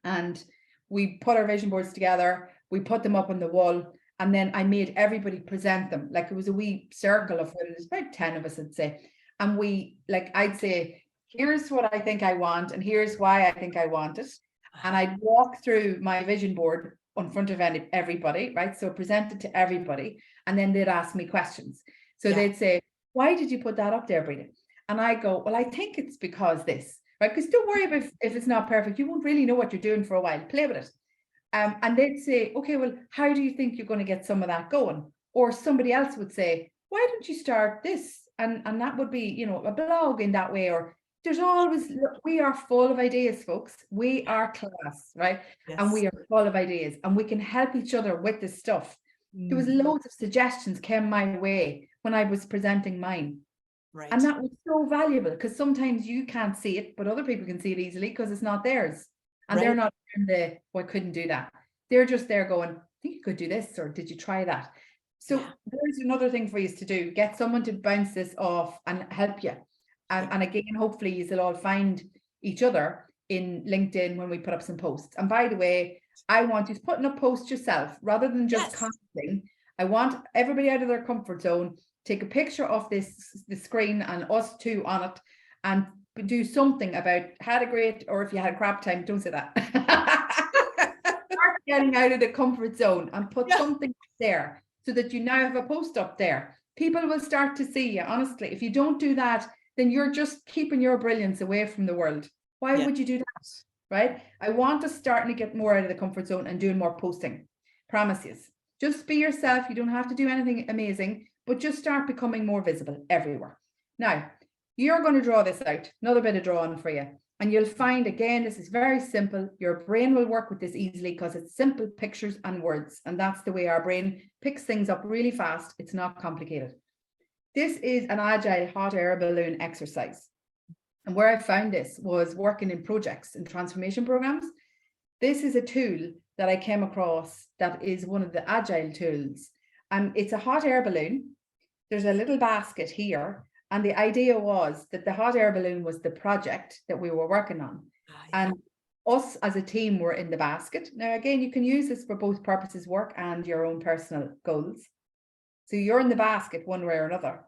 and we put our vision boards together. We put them up on the wall, and then I made everybody present them. Like, it was a wee circle of women. There's about 10 of us, I'd say. And I'd say, here's what I think I want, and here's why I think I want it. And I'd walk through my vision board in front of everybody, right? So present it to everybody, and then they'd ask me questions. So they'd say, why did you put that up there, Breda? And I go, well, I think it's because this, right? Because don't worry about if it's not perfect. You won't really know what you're doing for a while. Play with it. And they'd say, okay, well, how do you think you're going to get some of that going? Or somebody else would say, why don't you start this? And that would be, you know, a blog in that way. Or there's always, we are full of ideas, folks. We are class, right? Yes. And we are full of ideas, and we can help each other with this stuff. There was loads of suggestions came my way when I was presenting mine. Right. And that was so valuable, because sometimes you can't see it, but other people can see it easily because it's not theirs. And they're not in the, well, I couldn't do that. They're just there going, I think you could do this, or did you try that? So there's another thing for you to do. Get someone to bounce this off and help you. And again, hopefully you'll all find each other in LinkedIn when we put up some posts. And by the way, I want you to put up posts yourself rather than just commenting. I want everybody out of their comfort zone. Take a picture of the screen and us two on it, and do something about had a great, or if you had a crap time, don't say that. Start getting out of the comfort zone and put something there, so that you now have a post up there. People will start to see you. Honestly, if you don't do that, then you're just keeping your brilliance away from the world. Why would you do that? Right? I want us starting to get more out of the comfort zone and doing more posting. Promises. Just be yourself. You don't have to do anything amazing, but just start becoming more visible everywhere. Now, you're going to draw this out, another bit of drawing for you. And you'll find, again, this is very simple. Your brain will work with this easily because it's simple pictures and words. And that's the way our brain picks things up really fast. It's not complicated. This is an agile hot air balloon exercise. And where I found this was working in projects and transformation programs. This is a tool that I came across that is one of the agile tools. And it's a hot air balloon. There's a little basket here. And the idea was that the hot air balloon was the project that we were working on. And us as a team were in the basket. Now, again, you can use this for both purposes, work and your own personal goals. So you're in the basket one way or another.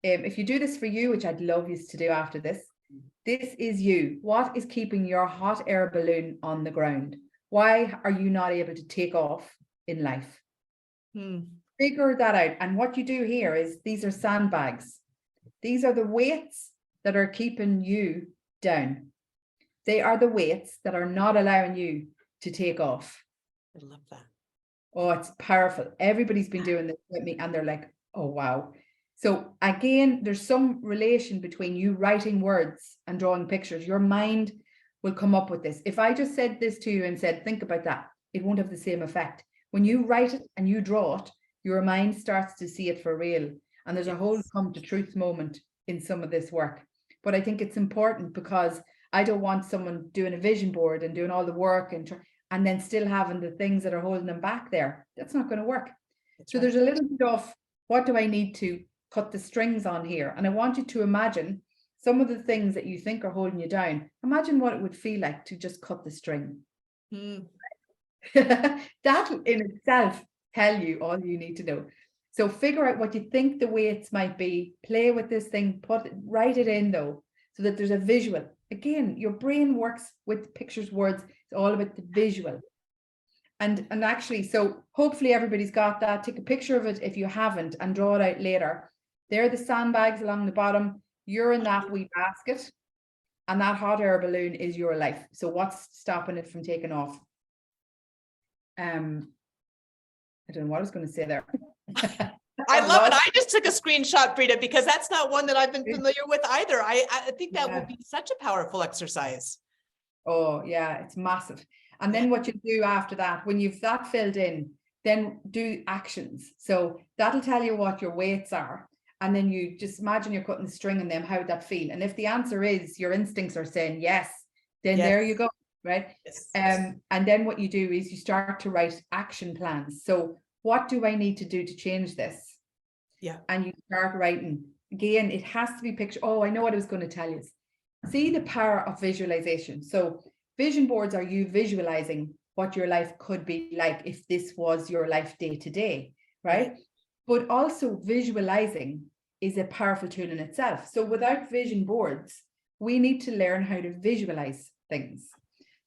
If you do this for you, which I'd love you to do after this, this is you. What is keeping your hot air balloon on the ground? Why are you not able to take off in life? Figure that out. And what you do here is, these are sandbags. These are the weights that are keeping you down. They are the weights that are not allowing you to take off. I love that. Oh, it's powerful. Everybody's been doing this with me, and they're like, oh, wow. So again, there's some relation between you writing words and drawing pictures. Your mind will come up with this. If I just said this to you and said, think about that, it won't have the same effect. When you write it and you draw it, your mind starts to see it for real. And there's a whole come to truth moment in some of this work. But I think it's important, because I don't want someone doing a vision board and doing all the work and then still having the things that are holding them back there. That's not going to work. So there's a little bit of, what do I need to cut the strings on here? And I want you to imagine some of the things that you think are holding you down. Imagine what it would feel like to just cut the string. That in itself tell you all you need to know. So figure out what you think the weights might be, play with this thing, write it in though, so that there's a visual. Again, your brain works with pictures, words. It's all about the visual. And actually, so hopefully everybody's got that. Take a picture of it if you haven't, and draw it out later. There are the sandbags along the bottom. You're in that wee basket, and that hot air balloon is your life. So what's stopping it from taking off? I don't know what I was going to say there. I love it. I just took a screenshot, Breda, because that's not one that I've been familiar with either. I think that would be such a powerful exercise. Oh, yeah, it's massive. And then what you do after that, when you've that filled in, then do actions. So that'll tell you what your weights are. And then you just imagine you're cutting the string in them, how would that feel? And if the answer is your instincts are saying yes, then there you go, right? Yes. And then what you do is you start to write action plans. So what do I need to do to change this? Yeah. And you start writing. Again, it has to be picture. Oh, I know what I was going to tell you. See the power of visualization. So vision boards are you visualizing what your life could be like if this was your life day to day, right? But also visualizing is a powerful tool in itself. So without vision boards, we need to learn how to visualize things.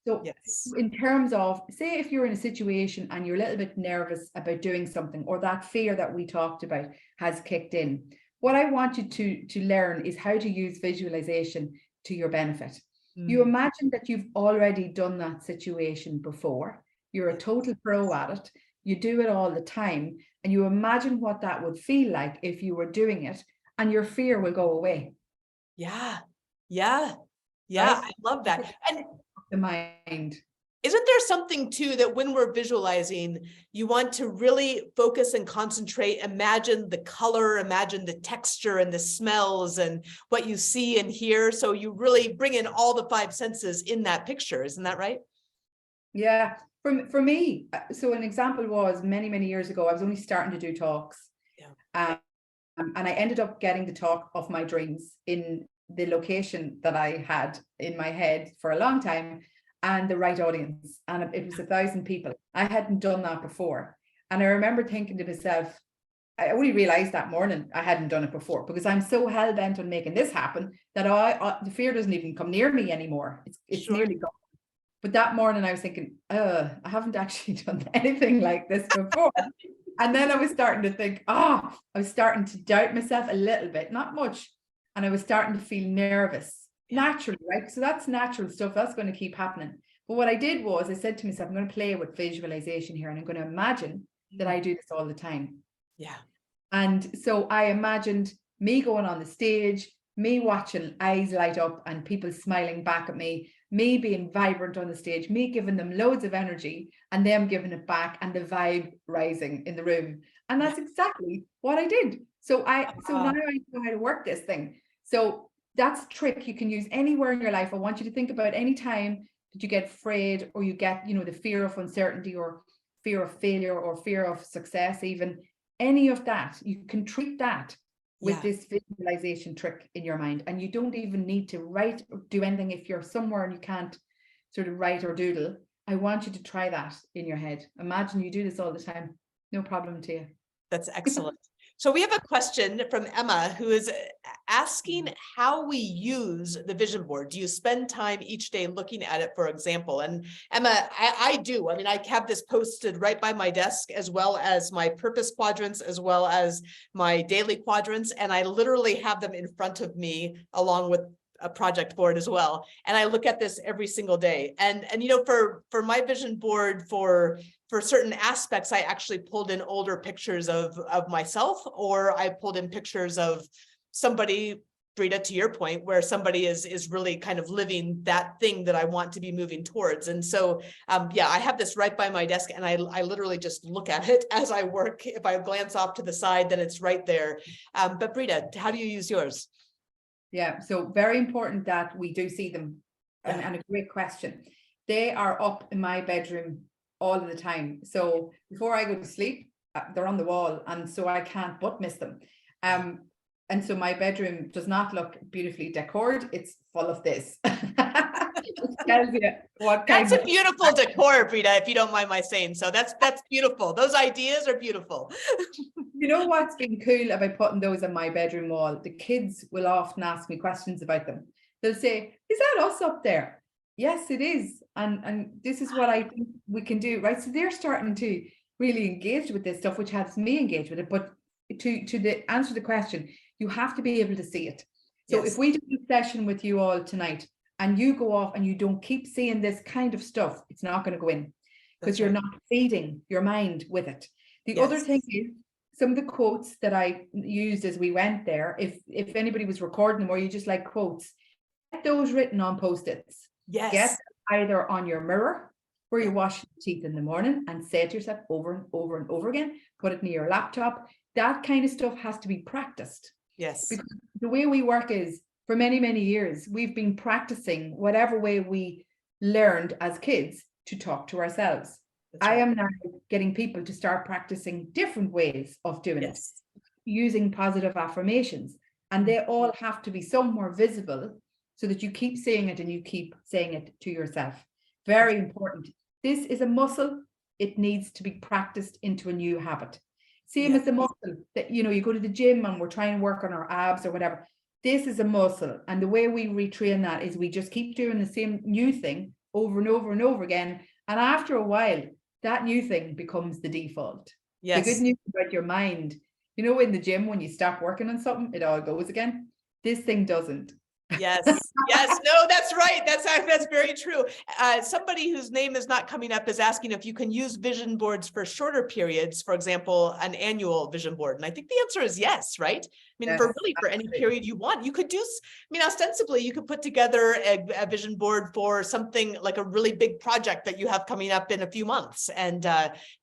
So in terms of, say, if you're in a situation and you're a little bit nervous about doing something, or that fear that we talked about has kicked in, what I want you to learn is how to use visualization to your benefit. You imagine that you've already done that situation before. You're a total pro at it. You do it all the time. And you imagine what that would feel like if you were doing it, and your fear will go away. Yeah. Right? I love that. And the mind. Isn't there something too that when we're visualizing, you want to really focus and concentrate, imagine the color, imagine the texture and the smells and what you see and hear. So you really bring in all the five senses in that picture. Isn't that right? Yeah. For me, so an example was many years ago, I was only starting to do talks. And I ended up getting the talk of my dreams in the location that I had in my head for a long time, and the right audience. And it was 1,000 people. I hadn't done that before. And I remember thinking to myself, I only realized that morning I hadn't done it before, because I'm so hell bent on making this happen that the fear doesn't even come near me anymore. It's nearly gone. But that morning I was thinking, I haven't actually done anything like this before. And then I was starting to think, I was starting to doubt myself a little bit, not much. And I was starting to feel nervous naturally, right? So that's natural stuff. That's going to keep happening. But what I did was I said to myself, I'm going to play with visualization here, and I'm going to imagine that I do this all the time. Yeah. And so I imagined me going on the stage, me watching eyes light up and people smiling back at me being vibrant on the stage, me giving them loads of energy and them giving it back, and the vibe rising in the room. And that's exactly what I did. So now I know how to work this thing. So that's a trick you can use anywhere in your life. I want you to think about any time that you get afraid, or you get, the fear of uncertainty, or fear of failure, or fear of success, even any of that. You can treat that with this visualization trick in your mind, and you don't even need to write or do anything. If you're somewhere and you can't sort of write or doodle, I want you to try that in your head. Imagine you do this all the time. No problem to you. That's excellent. So we have a question from Emma, who is asking how we use the vision board. Do you spend time each day looking at it, for example? And Emma, I do. I mean, I have this posted right by my desk, as well as my purpose quadrants, as well as my daily quadrants. And I literally have them in front of me along with a project board as well. And I look at this every single day. And for my vision board, for certain aspects, I actually pulled in older pictures of myself, or I pulled in pictures of somebody, Brita, to your point, where somebody is really kind of living that thing that I want to be moving towards. And so, I have this right by my desk, and I literally just look at it as I work. If I glance off to the side, then it's right there. But Brita, how do you use yours? Yeah, so very important that we do see them. And a great question. They are up in my bedroom all of the time. So before I go to sleep, they're on the wall, and so I can't but miss them. And so my bedroom does not look beautifully decorated. It's full of this. It tells you what kind That's a beautiful decor, Brita, if you don't mind my saying so. That's beautiful. Those ideas are beautiful. You know what's been cool about putting those on my bedroom wall? The kids will often ask me questions about them. They'll say, "Is that us up there?" Yes, it is. And this is what I think we can do, right? So they're starting to really engage with this stuff, which helps me engage with it. But to answer the question, you have to be able to see it. So if we do a session with you all tonight, and you go off and you don't keep seeing this kind of stuff, it's not going to go in, because you're not feeding your mind with it. The other thing is, some of the quotes that I used as we went there, if anybody was recording them, or you just like quotes, get those written on Post-its. Yes. Get either on your mirror, where you wash your teeth in the morning, and say it to yourself over and over and over again. Put it near your laptop. That kind of stuff has to be practiced. Yes. Because the way we work is, for many, many years, we've been practicing whatever way we learned as kids to talk to ourselves. That's right. I am now getting people to start practicing different ways of doing it, using positive affirmations, and they all have to be somewhere visible so that you keep saying it and you keep saying it to yourself. Very important. This is a muscle. It needs to be practiced into a new habit. Same as the muscle that, you know, you go to the gym and we're trying to work on our abs or whatever. This is a muscle. And the way we retrain that is we just keep doing the same new thing over and over and over again. And after a while, that new thing becomes the default. Yes. The good news about your mind, you know, in the gym, when you stop working on something, it all goes again. This thing doesn't. Yes, yes, no, that's right. That's very true. Somebody whose name is not coming up is asking if you can use vision boards for shorter periods, for example, an annual vision board. And I think the answer is yes, right? I mean, Yes, for any period you want, you could do, I mean, ostensibly, you could put together a vision board for something like a really big project that you have coming up in a few months. And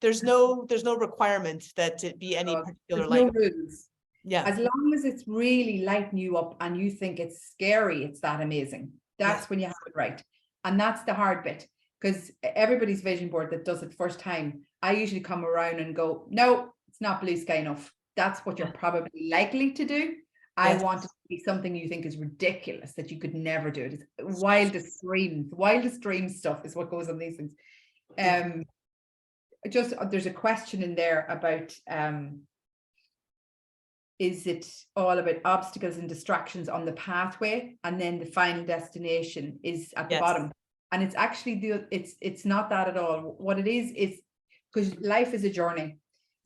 there's no requirement that it be any particular no rules. Yeah. As long as it's really lighting you up and you think it's scary, it's that amazing. That's when you have it right. And that's the hard bit, because everybody's vision board that does it first time, I usually come around and go, no, it's not blue sky enough. That's what you're probably likely to do. I want it to be something you think is ridiculous, that you could never do it. It's wildest dream stuff is what goes on these things. Just there's a question in there about is it all about obstacles and distractions on the pathway, and then the final destination is at the bottom? And it's actually it's not that at all. What it is because life is a journey.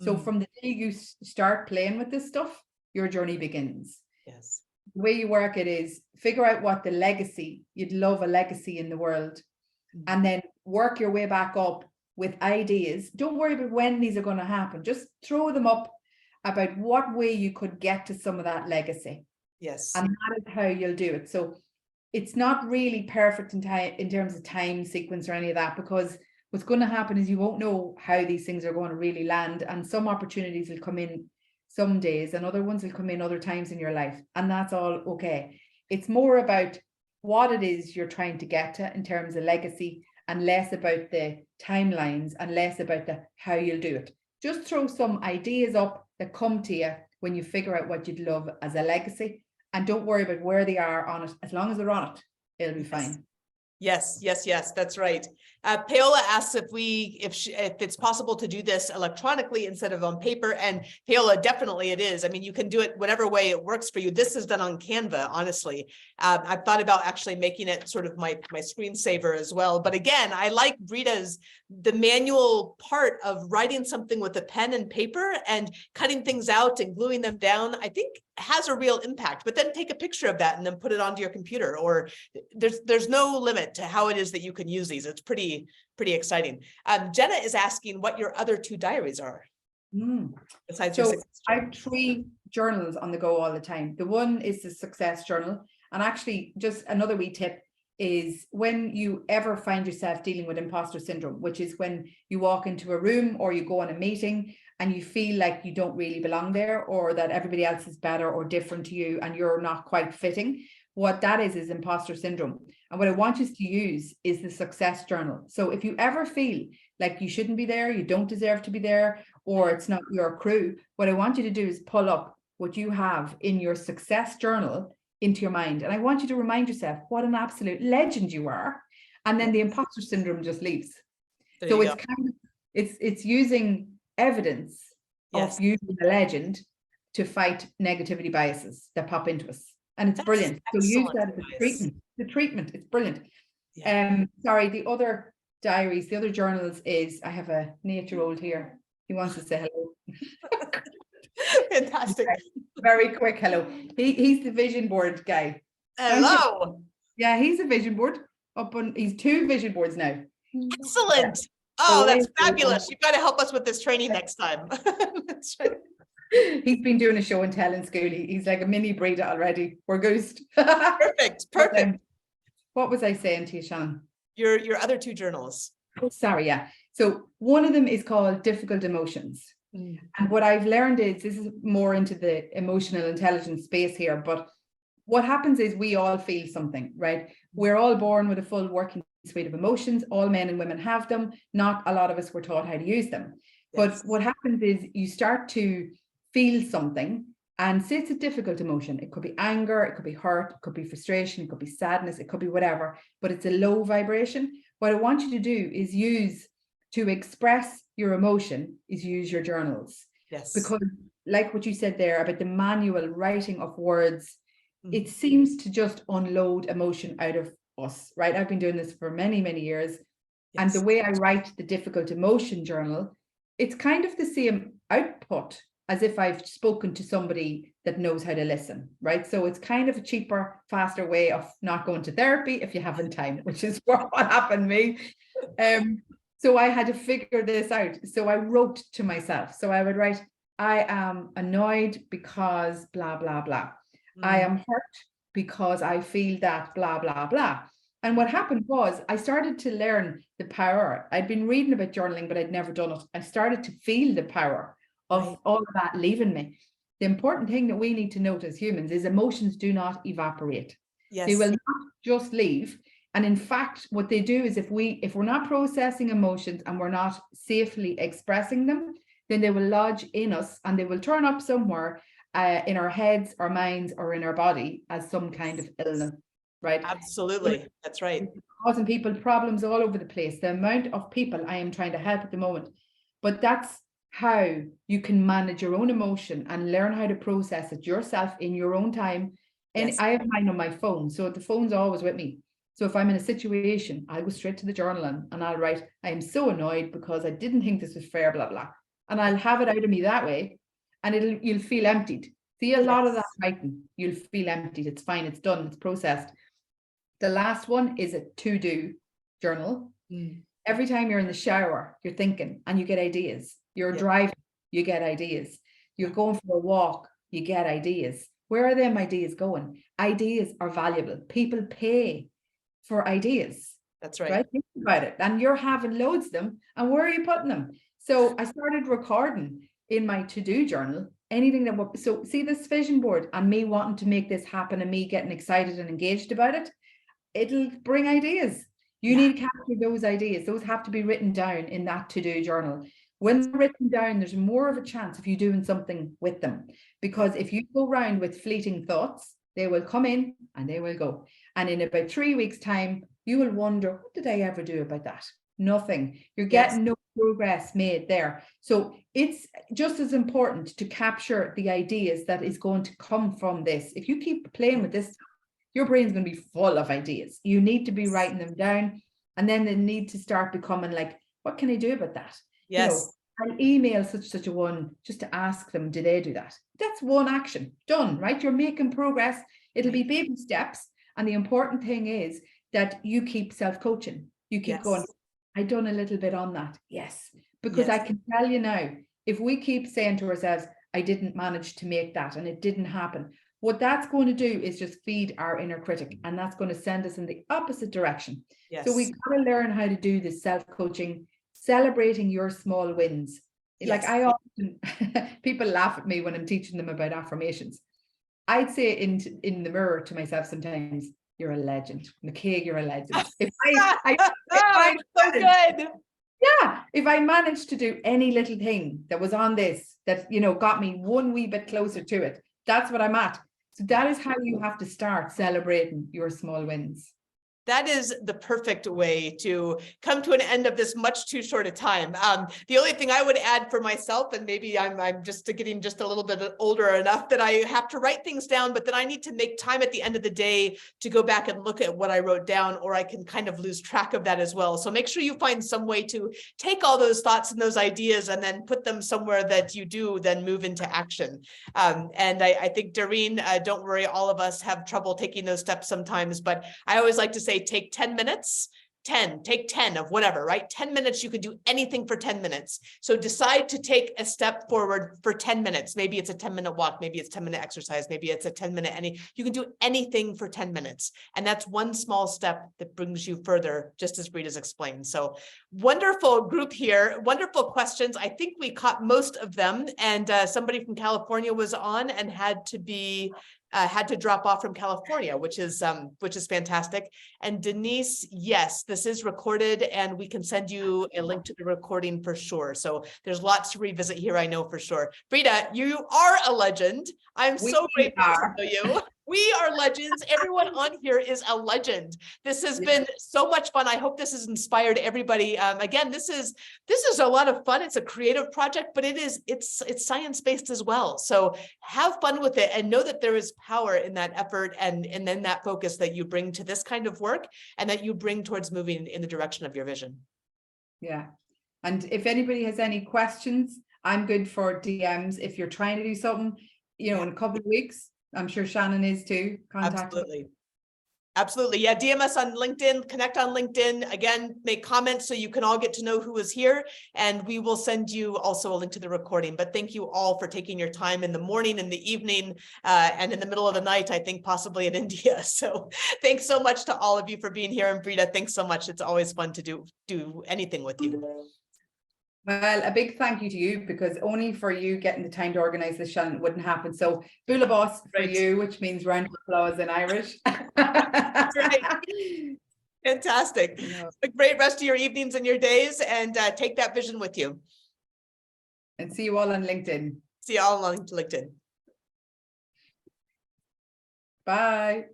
So from the day you start playing with this stuff, your journey begins. Yes. The way you work it is figure out what the legacy, you'd love a legacy in the world, and then work your way back up with ideas. Don't worry about when these are going to happen. Just throw them up about what way you could get to some of that legacy. Yes. And that is how you'll do it. So it's not really perfect in terms of time sequence or any of that, because what's going to happen is you won't know how these things are going to really land, and some opportunities will come in some days and other ones will come in other times in your life, and that's all okay. It's more about what it is you're trying to get to in terms of legacy, and less about the timelines and less about the how you'll do it. Just throw some ideas up that come to you when you figure out what you'd love as a legacy, and don't worry about where they are on it. As long as they're on it, it'll be fine. Yes, that's right. Paola asks if it's possible to do this electronically instead of on paper, and Paola, definitely it is. I mean, you can do it whatever way it works for you. This is done on Canva, honestly. I've thought about actually making it sort of my screensaver as well. But again, I like the manual part of writing something with a pen and paper and cutting things out and gluing them down. I think has a real impact. But then take a picture of that and then put it onto your computer, or there's no limit to how it is that you can use these. It's pretty exciting. Jenna is asking what your other two diaries are. Besides your success I have 3 journals on the go all the time. The one is the success journal. And actually, just another wee tip is when you ever find yourself dealing with imposter syndrome, which is when you walk into a room or you go on a meeting and you feel like you don't really belong there, or that everybody else is better or different to you and you're not quite fitting. What that is imposter syndrome. And what I want you to use is the success journal. So if you ever feel like you shouldn't be there, you don't deserve to be there, or it's not your crew, what I want you to do is pull up what you have in your success journal into your mind. And I want you to remind yourself what an absolute legend you are. And then the imposter syndrome just leaves. So it's kind of, it's using evidence of you being a legend to fight negativity biases that pop into us. And it's brilliant. So use that as a treatment. The treatment, it's brilliant. Sorry, the other diaries, the other journals is, I have a 8-year-old here. He wants to say hello. Fantastic. Very quick hello. He's the vision board guy. Hello. Yeah, he's a vision board. He's 2 vision boards now. Excellent. Oh, that's fabulous. You've got to help us with this training next time. That's right. He's been doing a show and tell in school. He's like a mini breeder already. We're goosed. Perfect. What was I saying to you, Shannon? Your other 2 journals. Sorry, yeah. So one of them is called difficult emotions. Mm. And what I've learned is, this is more into the emotional intelligence space here, but what happens is we all feel something, right? We're all born with a full working suite of emotions. All men and women have them. Not a lot of us were taught how to use them. But Yes. what happens is you start to feel something, and say it's a difficult emotion. It could be anger, it could be hurt, it could be frustration, it could be sadness, it could be whatever, but it's a low vibration. What I want you to do is use to express your emotion is use your journals. Yes. Because like what you said there about the manual writing of words, Mm. it seems to just unload emotion out of us, right? I've been doing this for many, many years. And Yes. the way I write the difficult emotion journal, it's kind of the same output as if I've spoken to somebody that knows how to listen, right? So it's kind of a cheaper, faster way of not going to therapy if you haven't time, which is what happened to me. So I had to figure this out. So I wrote to myself. So I would write, I am annoyed because blah, blah, blah. I am hurt because I feel that blah, blah, blah. And what happened was I started to learn the power. I'd been reading about journaling, but I'd never done it. I started to feel the power of Right. all of that leaving me. The important thing that we need to note as humans is emotions do not evaporate. Yes. They will not just leave. And in fact, what they do is if we're not processing emotions and we're not safely expressing them, then they will lodge in us and they will turn up somewhere in our heads, our minds, or in our body as some kind of illness, right? Absolutely. That's right. It's causing people problems all over the place. The amount of people I am trying to help at the moment, but that's how you can manage your own emotion and learn how to process it yourself in your own time. And Yes. I have mine on my phone, so the phone's always with me. So if I'm in a situation, I'll go straight to the journal and I'll write, I am so annoyed because I didn't think this was fair, blah, blah. And I'll have it out of me that way. And you'll feel emptied. See, a lot of that writing, you'll feel emptied. It's fine, it's done, it's processed. The last one is a to-do journal. Every time you're in the shower, you're thinking and you get ideas. You're driving, you get ideas. You're going for a walk, you get ideas. Where are them ideas going? Ideas are valuable. People pay for ideas. That's right. Right? Think about it. And you're having loads of them. And where are you putting them? So I started recording in my to-do journal anything that so see this vision board and me wanting to make this happen and me getting excited and engaged about it, it'll bring ideas. You need to capture those ideas. Those have to be written down in that to-do journal. When they're written down, there's more of a chance of you doing something with them. Because if you go around with fleeting thoughts, they will come in and they will go. And in about 3 weeks' time, you will wonder, what did I ever do about that? Nothing. You're getting no progress made there. So it's just as important to capture the ideas that is going to come from this. If you keep playing with this, your brain's going to be full of ideas. You need to be writing them down, and then they need to start becoming like, what can I do about that? Yes. I'll email such a one just to ask them, did they do that? That's one action done, right? You're making progress. It'll be baby steps. And the important thing is that you keep self-coaching. You keep going, I've done a little bit on that. Yes. Because I can tell you now, if we keep saying to ourselves, I didn't manage to make that and it didn't happen, what that's going to do is just feed our inner critic, and that's going to send us in the opposite direction. So we've got to learn how to do this self-coaching, celebrating your small wins. Like I often, people laugh at me when I'm teaching them about affirmations. I'd say in the mirror to myself sometimes, you're a legend. McKaig, you're a legend. If I so good. Yeah, if I managed to do any little thing that was on this, that, got me one wee bit closer to it, that's what I'm at. So that is how you have to start celebrating your small wins. That is the perfect way to come to an end of this much too short a time. The only thing I would add for myself, and maybe I'm just getting just a little bit older enough that I have to write things down, but then I need to make time at the end of the day to go back and look at what I wrote down, or I can kind of lose track of that as well. So make sure you find some way to take all those thoughts and those ideas and then put them somewhere that you do then move into action. And I think, Doreen, don't worry, all of us have trouble taking those steps sometimes, but I always like to say, take 10 minutes, 10, take 10 of whatever, right? 10 minutes, you could do anything for 10 minutes. So decide to take a step forward for 10 minutes. Maybe it's a 10-minute walk, maybe it's 10-minute exercise, maybe it's a 10-minute you can do anything for 10 minutes. And that's one small step that brings you further, just as Britta's explained. So wonderful group here, wonderful questions. I think we caught most of them, and somebody from California was on and had to drop off from California, which is fantastic. And Denise, yes, this is recorded and we can send you a link to the recording for sure. So there's lots to revisit here, I know for sure. Britta, you are a legend. I'm so grateful to know you. We are legends. Everyone on here is a legend. This has been so much fun. I hope this has inspired everybody. Again, this is a lot of fun. It's a creative project, but it's science-based as well. So have fun with it and know that there is power in that effort and then that focus that you bring to this kind of work and that you bring towards moving in the direction of your vision. Yeah. And if anybody has any questions, I'm good for DMs. If you're trying to do something, in a couple of weeks, I'm sure Shannon is too. Absolutely. Yeah. DM us on LinkedIn, connect on LinkedIn. Again, make comments so you can all get to know who is here. And we will send you also a link to the recording. But thank you all for taking your time in the morning, in the evening, and in the middle of the night, I think possibly in India. So thanks so much to all of you for being here. And Britta, thanks so much. It's always fun to do anything with you. Well, a big thank you to you, because only for you getting the time to organize this, Shannon, wouldn't happen. So Bula Boss for you, which means round of applause in Irish. Fantastic. A great rest of your evenings and your days, and take that vision with you. And see you all on LinkedIn. See you all on LinkedIn. Bye.